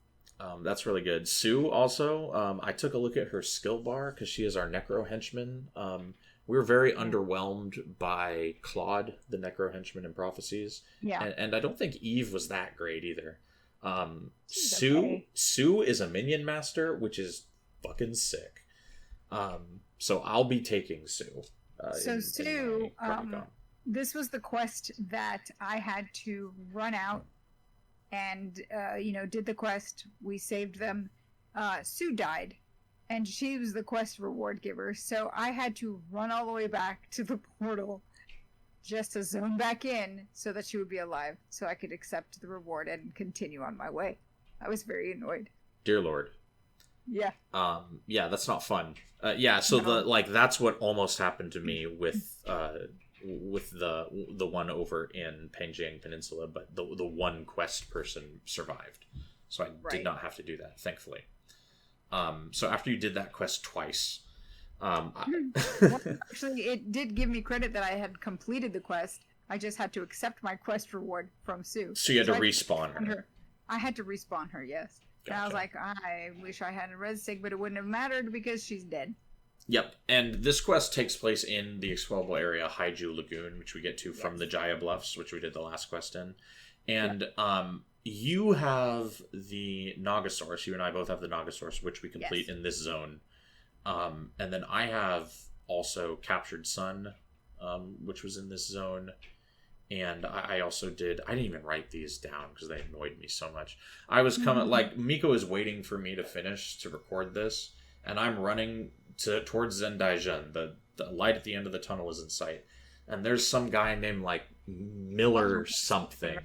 That's really good. Sue also, I took a look at her skill bar, because she is our Necro henchman. We were very underwhelmed by Claude, the Necro henchman in Prophecies. Yeah. And I don't think Eve was that great either. Sue is a minion master, which is fucking sick. So I'll be taking Sue. Sue, this was the quest that I had to run out and, did the quest. We saved them. Sue died, and she was the quest reward giver. So I had to run all the way back to the portal just to zone back in so that she would be alive, so I could accept the reward and continue on my way. I was very annoyed. Dear Lord. Yeah. Yeah, that's not fun. That's what almost happened to me with the one over in Penjiang Peninsula, but the one quest person survived. So I did not have to do that, thankfully. So after you did that quest twice, actually, it did give me credit that I had completed the quest. I just had to accept my quest reward from Sue. So you had to respawn her. I had to respawn her, yes. Gotcha. And I was like, I wish I had a res sig, but it wouldn't have mattered because she's dead. Yep, and this quest takes place in the exploitable area, Haiju Lagoon, which we get to from the Jaya Bluffs, which we did the last quest in. And you have the Nagasaurus. You and I both have the Nagasaurus, which we complete in this zone. And then I have also Captured Sun, which was in this zone. And I also did... I didn't even write these down because they annoyed me so much. I was coming... Like, Miko is waiting for me to finish to record this. And I'm running towards Zen Daijun. The light at the end of the tunnel is in sight. And there's some guy named, like, Miller something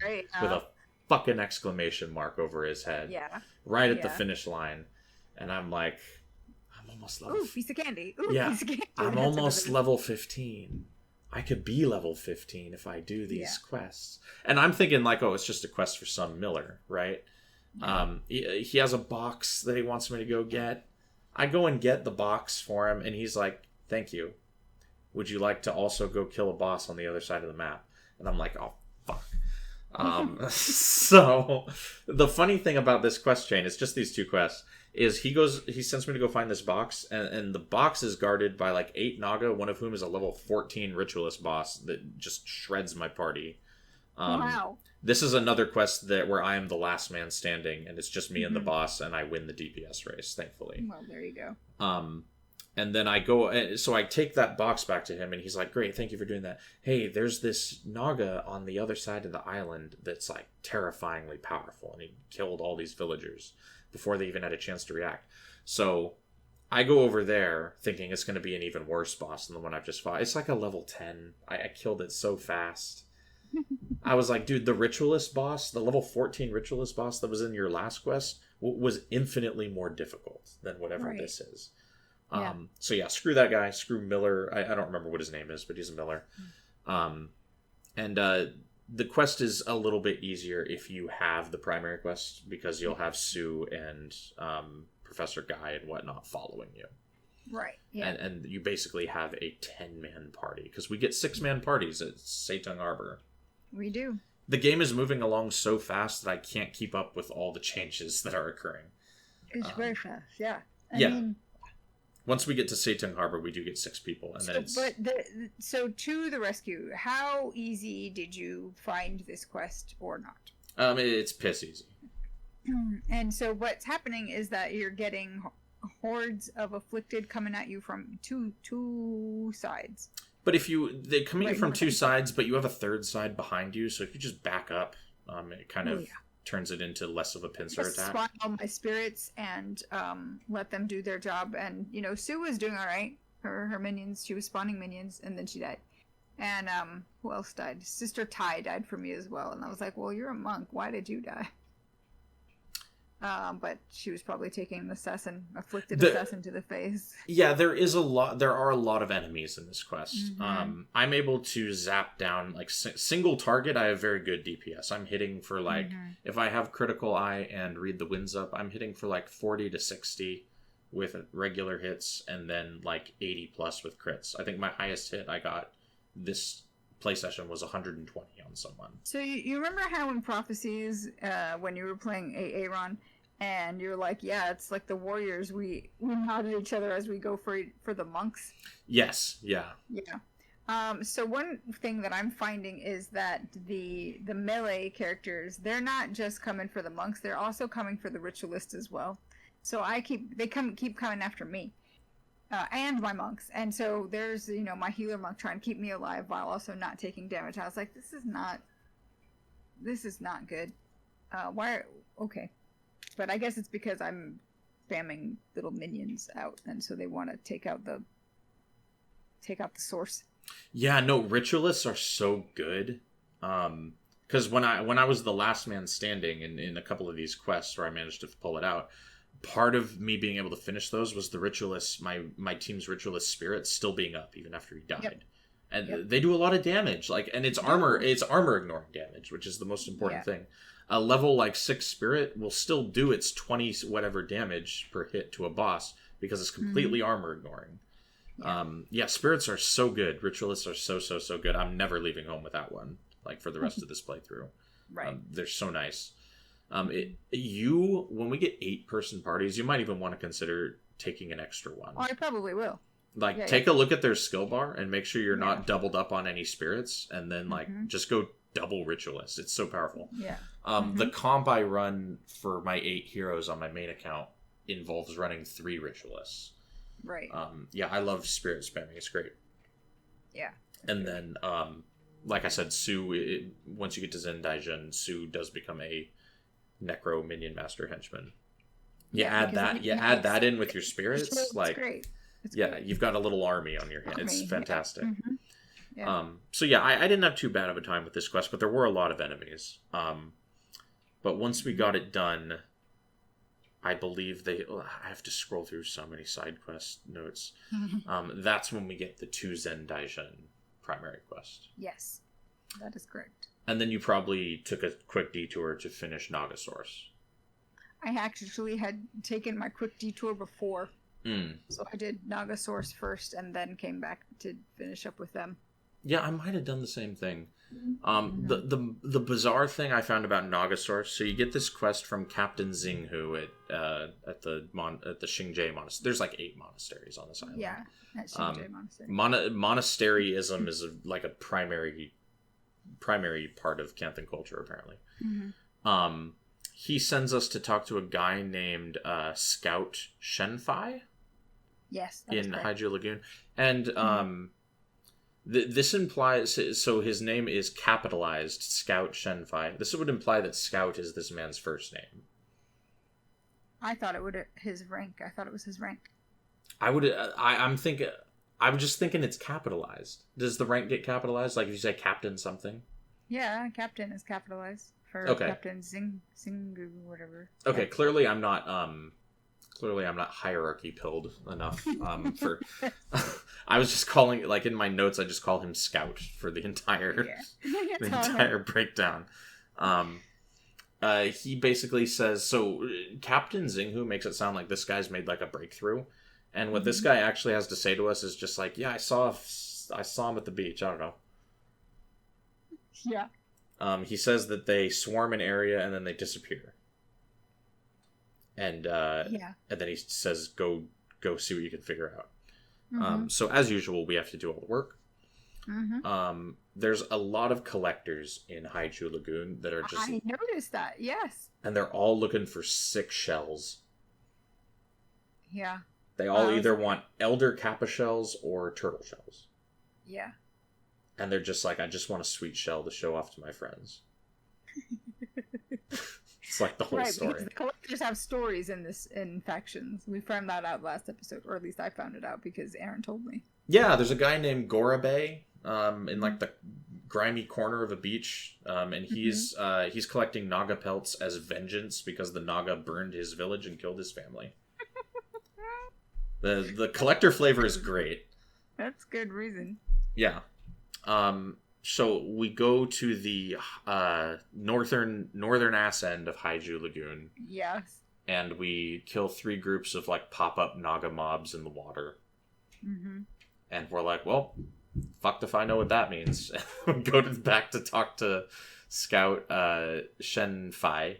with a fucking exclamation mark over his head. Yeah. Right at the finish line. And I'm like... I'm almost level... Ooh, piece of candy. Ooh, yeah. Piece of candy. I'm almost level 15. I could be level 15 if I do these quests. And I'm thinking, like, oh, it's just a quest for some Miller, right? Yeah. He has a box that he wants me to go get. I go and get the box for him, and he's like, thank you. Would you like to also go kill a boss on the other side of the map? And I'm like, oh, fuck. So, the funny thing about this quest chain, it's just these two quests, is he sends me to go find this box, and the box is guarded by like 8 Naga, one of whom is a level 14 ritualist boss that just shreds my party. Wow. This is another quest where I am the last man standing, and it's just me and the boss, and I win the DPS race, thankfully. Well, there you go. And then I go, so I take that box back to him, and he's like, great, thank you for doing that. Hey, there's this Naga on the other side of the island that's, like, terrifyingly powerful, and he killed all these villagers before they even had a chance to react. So I go over there thinking it's going to be an even worse boss than the one I've just fought. It's like a level 10. I killed it so fast. I was like, dude, the Ritualist boss, the level 14 Ritualist boss that was in your last quest was infinitely more difficult than whatever this is. So yeah, screw that guy. Screw Miller. I don't remember what his name is, but he's a Miller. The quest is a little bit easier if you have the primary quest, because you'll have Sue and Professor Guy and whatnot following you. Right. Yeah. And you basically have a 10-man party, because we get 6-man parties at Seitung Harbor. We do. The game is moving along so fast that I can't keep up with all the changes that are occurring. It's very fast. Yeah. I yeah. mean, once we get to Seitung Harbor, we do get 6 people, and then so to the rescue. How easy did you find this quest, or not? It's piss easy. And so what's happening is that you're getting hordes of afflicted coming at you from two sides. But they come at you from 2 sides, but you have a 3rd side behind you, so if you just back up, it kind of turns it into less of a pincer attack. Spawn all my spirits and let them do their job. And Sue was doing all right. Her minions, she was spawning minions, and then she died. And who else died? Sister Ty died for me as well. And I was like, well, you're a monk. Why did you die? But she was probably taking an afflicted assassin to the face. Yeah, there are a lot of enemies in this quest. I'm able to zap down, like, single target. I have very good DPS. I'm hitting for, like, if I have critical eye and read the winds up, I'm hitting for, like, 40 to 60 with regular hits, and then, like, 80 plus with crits. I think my highest hit I got this play session was 120 on someone. So you remember how in Prophecies, when you were playing Aaron, and you're like, yeah, it's like the warriors, we nod at each other as we go for the monks? Yes, yeah. So one thing that I'm finding is that the melee characters, they're not just coming for the monks, they're also coming for the ritualists as well. So they keep coming after me. And my monks. And so there's, my healer monk trying to keep me alive while also not taking damage. I was like, this is not good. Okay. But I guess it's because I'm spamming little minions out, and so they want to take out the source. Yeah, no, ritualists are so good. Because when I was the last man standing in a couple of these quests where I managed to pull it out, part of me being able to finish those was the ritualists, my team's ritualist spirit still being up even after he died. Yep. And they do a lot of damage, and it's armor ignoring damage, which is the most important thing. A level like 6 spirit will still do its 20 whatever damage per hit to a boss because it's completely armor ignoring. Spirits are so good. Ritualists are so good. I'm never leaving home without one, like, for the rest of this playthrough. Right. They're so nice. When we get 8-person parties, you might even want to consider taking an extra one. Oh, I probably will. Take a look at their skill bar and make sure you're not doubled up on any spirits, and then just go double ritualist. It's so powerful. Yeah. The comp I run for my 8 heroes on my main account involves running 3 ritualists. Right. I love spirit spamming. It's great. Yeah. And then, like I said, Sue, once you get to Zendaijin, Sue does become a Necro Minion Master henchman. Add that in with your spirits. It's great. You've got a little army on your hand. It's fantastic. Yeah. I didn't have too bad of a time with this quest, but there were a lot of enemies. But once we got it done, I believe I have to scroll through so many side quest notes. That's when we get the 2 Zendaijin primary quest. Yes, that is correct. And then you probably took a quick detour to finish Nagasaurus. I actually had taken my quick detour before. So I did Nagasaurus first and then came back to finish up with them. Yeah, I might have done the same thing. The bizarre thing I found about Nagasaurus, so you get this quest from Captain Xinghu at the Xingje Monastery. There's like 8 monasteries on this island. Yeah, at Xingje Monastery. Monasteryism is like a primary primary part of Canthan culture, apparently. Mm-hmm. He sends us to talk to a guy named Scout Shenfai. Yes, in Haiju Lagoon. And this implies, so his name is capitalized, Scout Shenfai. This would imply that Scout is this man's first name. I thought it would his rank. I thought it was his rank. I'm just thinking it's capitalized. Does the rank get capitalized? Like if you say Captain something? Yeah, Captain is capitalized for Captain Zingu, whatever. Okay, yeah. Clearly I'm not hierarchy pilled enough for I was just calling, like in my notes I just call him Scout for the entire the entire breakdown. He basically says, so Captain Xinghu makes it sound like this guy's made like a breakthrough, and what this guy actually has to say to us is just like, yeah, I saw him at the beach, I don't know. Yeah. He says that they swarm an area and then they disappear. And and then he says, go see what you can figure out. So as usual, we have to do all the work. There's a lot of collectors in Haichu Lagoon that are just... I noticed that, yes. And they're all looking for 6 shells. Yeah. They all either want elder kappa shells or turtle shells. Yeah. And they're just like, I just want a sweet shell to show off to my friends. It's like the whole story. Because the collectors have stories in factions. We found that out last episode, or at least I found it out because Aaron told me. Yeah, there's a guy named Gorabe in like the grimy corner of a beach, and he's collecting Naga pelts as vengeance because the Naga burned his village and killed his family. The collector flavor is great. That's good reason. Yeah. So we go to the northern ass end of Haiju Lagoon. Yes. And we kill 3 groups of like pop-up Naga mobs in the water. And we're like, well, fucked if I know what that means. We go back to talk to Scout Shen Fai.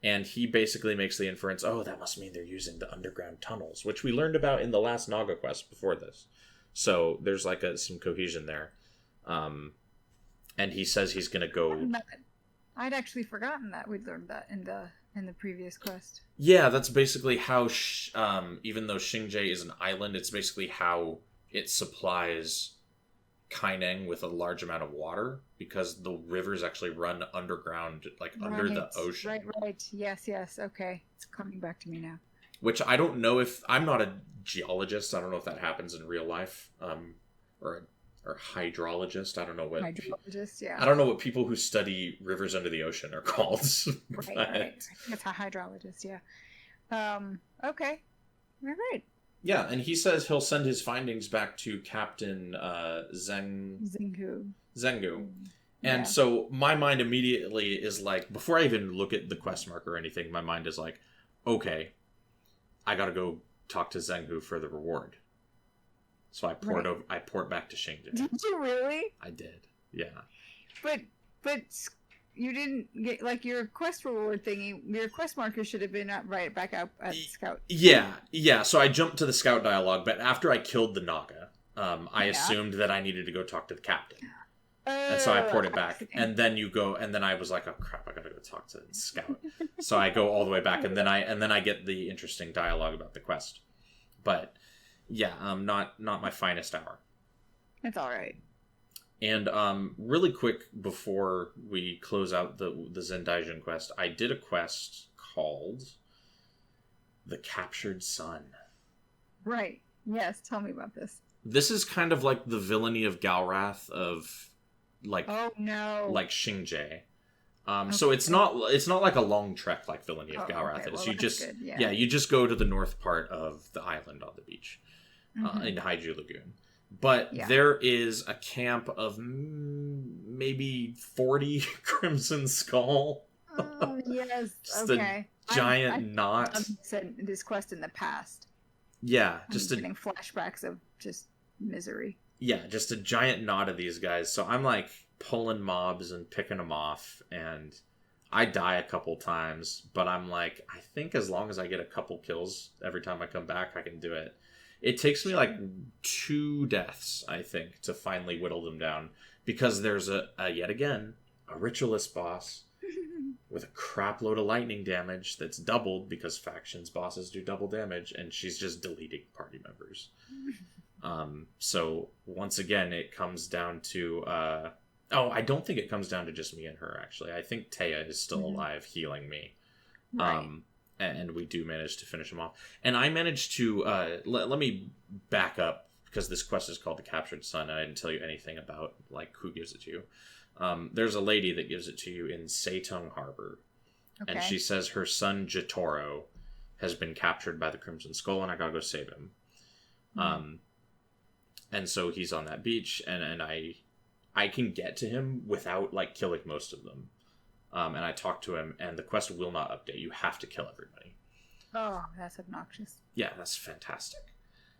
And he basically makes the inference, oh, that must mean they're using the underground tunnels, which we learned about in the last Naga quest before this. So there's like some cohesion there. And he says he's going to go... I'd actually forgotten that we'd learned that in the previous quest. Yeah, that's basically how, even though Xingje is an island, it's basically how it supplies Kaineng with a large amount of water, because the rivers actually run underground, like under the ocean. Right. Yes, okay. It's coming back to me now. Which I don't know if... I'm not a geologist. I don't know if that happens in real life. Or hydrologist. I don't know what... Hydrologist, yeah. I don't know what people who study rivers under the ocean are called. Right. I think it's a hydrologist, yeah. Okay. All right. Yeah, and he says he'll send his findings back to Captain Zengu. And so my mind immediately is like, before I even look at the quest marker or anything, my mind is like, okay, I gotta go talk to Zengu for the reward. So I port back to Xingje. Did you really? I did, yeah. But you didn't get, like, your quest reward thingy, your quest marker should have been right back out at Scout. Yeah, so I jumped to the Scout dialogue, but after I killed the Naga, I assumed that I needed to go talk to the captain. And so I poured it back, and then you go, and then I was like, oh crap, I gotta go talk to Scout. So I go all the way back, and then I get the interesting dialogue about the quest. But yeah, not my finest hour. It's all right. And really quick before we close out the Zendaijin quest, I did a quest called The Captured Sun. Right. Yes, tell me about this. This is kind of like the villainy of Galrath of like like Xingje. So it's not like a long trek like Villainy of Galrath is. You just you just go to the north part of the island on the beach in Haiju Lagoon. But there is a camp of maybe 40 Crimson Skull. Oh, yes. Just a giant knot. I've said this quest in the past. Yeah, I'm getting flashbacks of just misery. Yeah, just a giant knot of these guys. So I'm like pulling mobs and picking them off, and I die a couple times, but I'm like, I think as long as I get a couple kills every time I come back, I can do it. It takes me like 2 deaths, I think, to finally whittle them down. Because there's yet again, a ritualist boss with a crap load of lightning damage that's doubled because factions bosses do double damage, and she's just deleting party members. So once again, it comes down to... I don't think it comes down to just me and her, actually. I think Taya is still alive, healing me. Right. And we do manage to finish him off. And I managed to... let me back up, because this quest is called The Captured Son, and I didn't tell you anything about like who gives it to you. There's a lady that gives it to you in Seitung Harbor. Okay. And she says her son, Jitoro, has been captured by the Crimson Skull, and I gotta go save him. And so he's on that beach, and I can get to him without like killing most of them. And I talk to him, and the quest will not update. You have to kill everybody. Oh, that's obnoxious. Yeah, that's fantastic.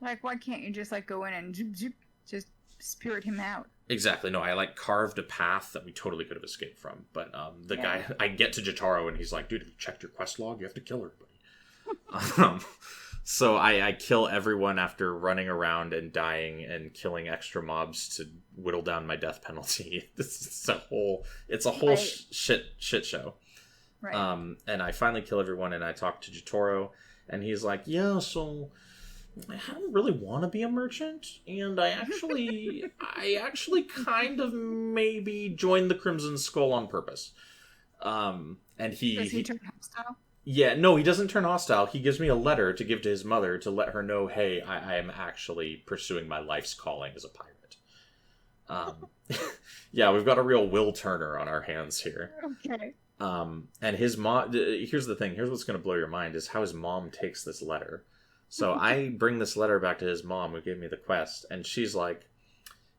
Like, why can't you just like go in and just spirit him out? Exactly. No, I like carved a path that we totally could have escaped from. But the guy, I get to Jotaro, and he's like, dude, have you checked your quest log? You have to kill everybody. So I kill everyone after running around and dying and killing extra mobs to whittle down my death penalty. It's a whole right. shit show. Right. And I finally kill everyone, and I talk to Jotaro, and he's like, yeah, so I don't really want to be a merchant, and I actually kind of maybe joined the Crimson Skull on purpose. And Does he turn hostile? Yeah, no, he doesn't turn hostile. He gives me a letter to give to his mother to let her know, hey, I am actually pursuing my life's calling as a pirate. Yeah, we've got a real Will Turner on our hands here. Okay. And his mom... Here's the thing. Here's what's going to blow your mind, is how his mom takes this letter. So I bring this letter back to his mom, who gave me the quest, and she's like,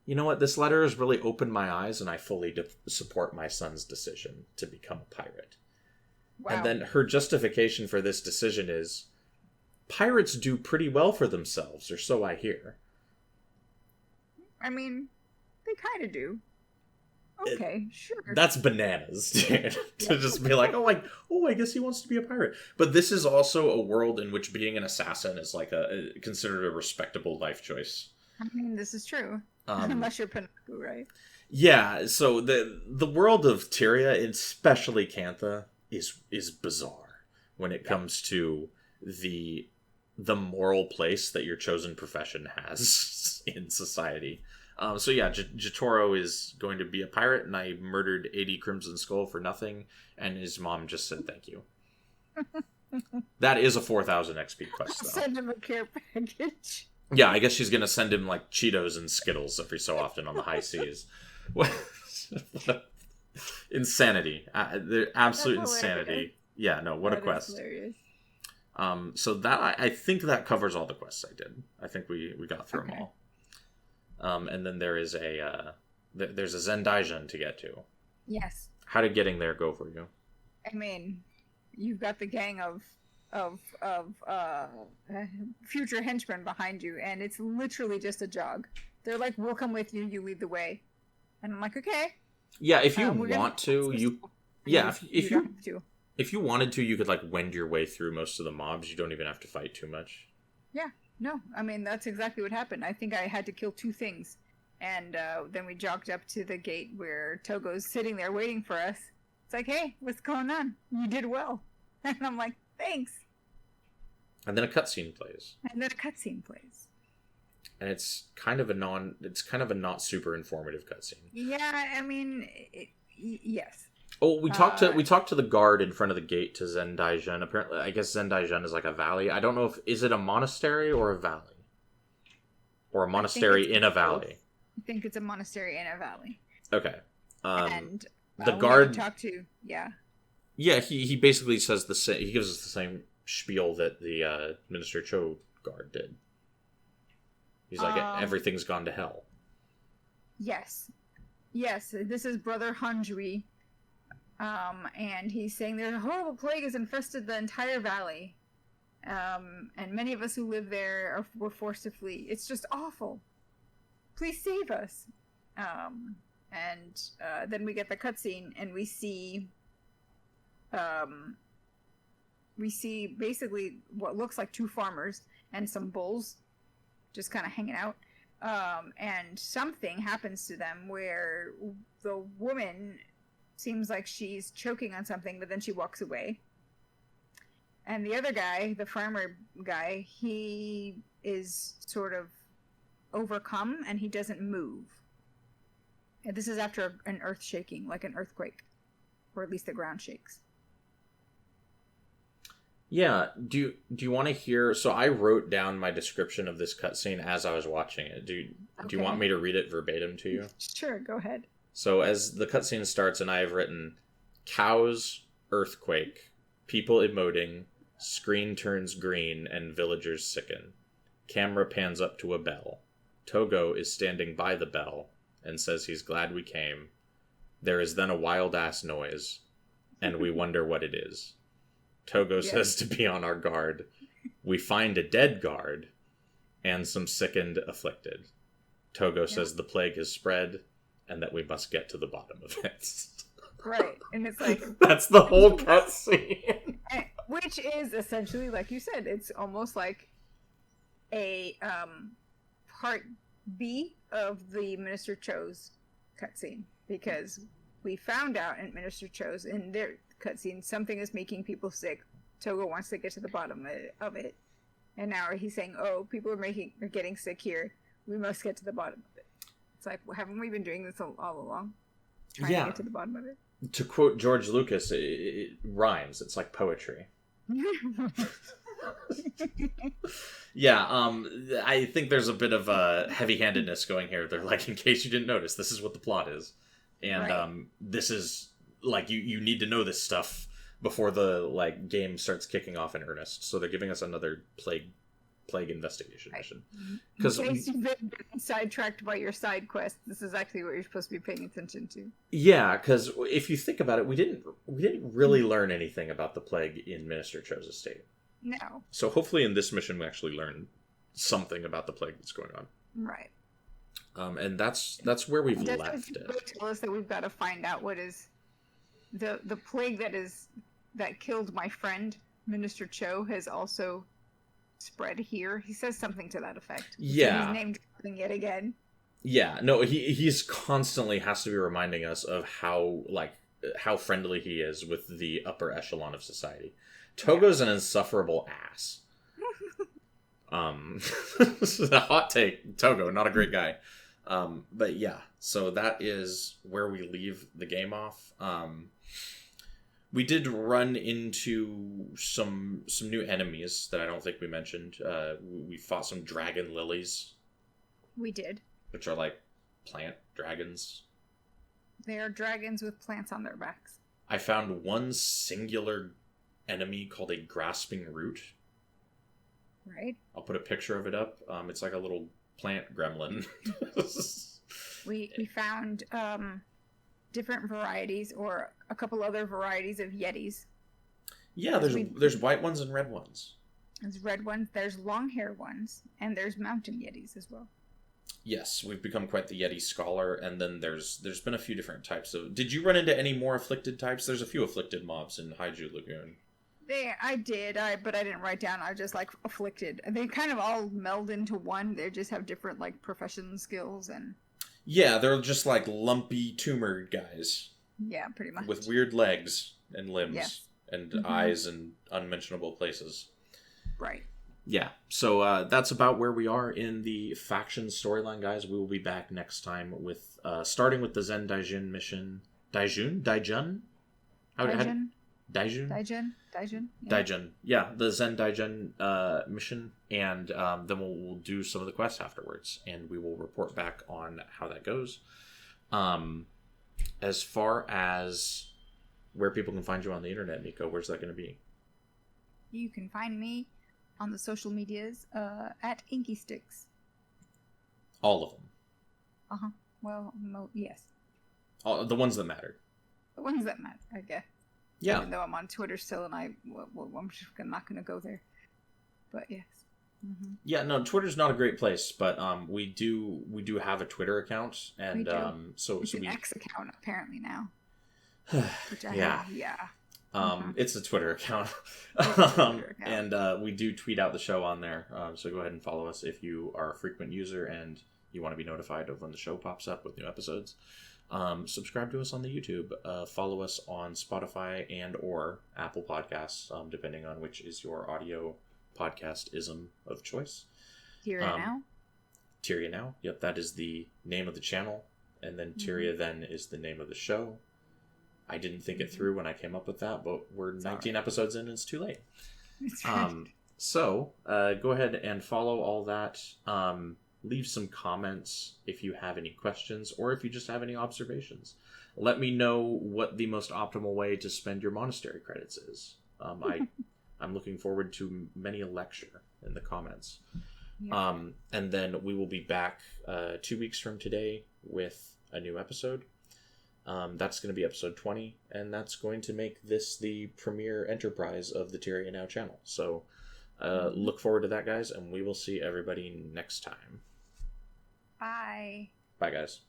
you know what? This letter has really opened my eyes, and I fully support my son's decision to become a pirate. Wow. And then her justification for this decision is, pirates do pretty well for themselves, or so I hear. I mean, they kind of do. Okay, sure. That's bananas, dude. To just be like, I guess he wants to be a pirate. But this is also a world in which being an assassin is like considered a respectable life choice. I mean, this is true. Unless you're Pinaku, right? Yeah, so the world of Tyria, especially Cantha, is bizarre when it comes to the moral place that your chosen profession has in society. So yeah, Jotaro is going to be a pirate, and I murdered 80 Crimson Skull for nothing, and his mom just said thank you. That is a 4,000 XP quest, though. Send him a care package. Yeah, I guess she's going to send him like Cheetos and Skittles every so often on the high seas. Insanity. Absolute insanity. Yeah, no, what a quest. So that I think that covers all the quests I did. I think we got through them all. And then there is there's a Zendaijin to get to. Yes. How did getting there go for you? I mean, you've got the gang of future henchmen behind you, and it's literally just a jog. They're like, we'll come with you, you lead the way. And I'm like, okay. Yeah, if you want to, if you wanted to, you could like wend your way through most of the mobs. You don't even have to fight too much. Yeah, no, I mean, that's exactly what happened. I think I had to kill 2 things. And then we jogged up to the gate where Togo's sitting there waiting for us. It's like, hey, what's going on? You did well. And I'm like, thanks. And then a cutscene plays. And it's kind of a not super informative cutscene. Yeah, I mean, yes. Oh, we talked to the guard in front of the gate to Zendaijin. Apparently, I guess Zendaijin is like a valley. I don't know is it a monastery or a valley? Or a monastery in a valley? I think it's a monastery in a valley. Okay. And the guard talk to Yeah, he basically says he gives us the same spiel that the Minister Cho guard did. He's like, everything's gone to hell. Yes, this is Brother Hanjui. And he's saying there's a horrible plague has infested the entire valley. And many of us who live there were forced to flee. It's just awful. Please save us. And then we get the cutscene, and we see basically what looks like 2 farmers and some bulls. just kind of hanging out. And something happens to them where the woman seems like she's choking on something, but then she walks away. And the other guy, the farmer guy, he is sort of overcome and he doesn't move. And this is after an earth shaking, like an earthquake, or at least the ground shakes. Yeah, do you want to hear? So I wrote down my description of this cutscene as I was watching it. Do you want me to read it verbatim to you? Sure, go ahead. So as the cutscene starts, and I have written, cows, earthquake, people emoting, screen turns green, and villagers sicken. Camera pans up to a bell. Togo is standing by the bell and says he's glad we came. There is then a wild-ass noise, and we wonder what it is. Togo says to be on our guard. We find a dead guard and some sickened afflicted. Togo says the plague has spread and that we must get to the bottom of it. Right, and it's like... That's the whole cutscene. Which is essentially, like you said, it's almost like a part B of the Minister Cho's cutscene. Because we found out in Minister Cho's, in their cutscene, something is making people sick. Togo wants to get to the bottom of it. And now he's saying, oh, people are getting sick here. We must get to the bottom of it. It's like, well, haven't we been doing this all along? Trying to get to the bottom of it? To quote George Lucas, it rhymes. It's like poetry. Yeah, I think there's a bit of heavy-handedness going here. They're like, in case you didn't notice, this is what the plot is. And this is, like, you need to know this stuff before the, like, game starts kicking off in earnest. So they're giving us another plague investigation mission. Because in case you've been sidetracked by your side quest, this is actually what you're supposed to be paying attention to. Yeah, because if you think about it, we didn't really learn anything about the plague in Minister Cho's estate. No. So hopefully in this mission we actually learn something about the plague that's going on. Right. And that's where we've left it. Tell us that we've got to find out what is the plague that killed my friend Minister Cho has also spread here. He says something to that effect. Yeah. He's named something yet again. Yeah. No, he's constantly has to be reminding us of how friendly he is with the upper echelon of society. Togo's an insufferable ass. This is a hot take. Togo, not a great guy. But yeah, so that is where we leave the game off. We did run into some new enemies that I don't think we mentioned. We fought some dragon lilies. We did. Which are like plant dragons. They are dragons with plants on their backs. I found one singular enemy called a grasping root. Right. I'll put a picture of it up. It's like a little plant gremlin. We found different varieties, or a couple other varieties of yetis. Yeah, there's white ones and red ones. There's red ones, there's long hair ones, and there's mountain yetis as well. Yes, we've become quite the Yeti scholar, and then there's been a few different types of... Did you run into any more afflicted types? There's a few afflicted mobs in Haiju Lagoon. I did, but I didn't write down. I just like afflicted. They kind of all meld into one. They just have different like profession skills and... Yeah, they're just like lumpy tumor guys. Yeah, pretty much. With weird legs and limbs. Yes. And eyes in unmentionable places. Right. Yeah, so that's about where we are in the faction storyline, guys. We will be back next time with starting with the Zen Daijun mission. Daijun? Daijun. Daijun? Daijun. Yeah. Daijun. Yeah, the Zen Daijun mission, and then we'll do some of the quests afterwards, and we will report back on how that goes. As far as where people can find you on the internet, Miko, where's that going to be? You can find me on the social medias at Inky Sticks. All of them? Uh-huh. Well, yes. All, the ones that matter. The ones that matter, I guess. Yeah. Even though I'm on Twitter still, and I'm just not going to go there. But yes. Mm-hmm. Yeah, no, Twitter's not a great place, but we do have a Twitter account, and so it's an X account apparently now. Which I have, yeah. It's a Twitter account. And we do tweet out the show on there. So go ahead and follow us if you are a frequent user and you want to be notified of when the show pops up with new episodes. Subscribe to us on the YouTube. Follow us on Spotify and or Apple Podcasts, depending on which is your audio podcast-ism of choice. Tyria Now? Tyria Now. Yep, that is the name of the channel. And then Tyria then is the name of the show. I didn't think it through when I came up with that, but we're 19 episodes in and it's too late. So go ahead and follow all that. Leave some comments if you have any questions or if you just have any observations. Let me know what the most optimal way to spend your monastery credits is. I'm looking forward to many a lecture in the comments. Yeah. And then we will be back 2 weeks from today with a new episode. That's going to be episode 20, and that's going to make this the premier enterprise of the Tyria Now channel. So look forward to that, guys, and we will see everybody next time. Bye. Bye, guys.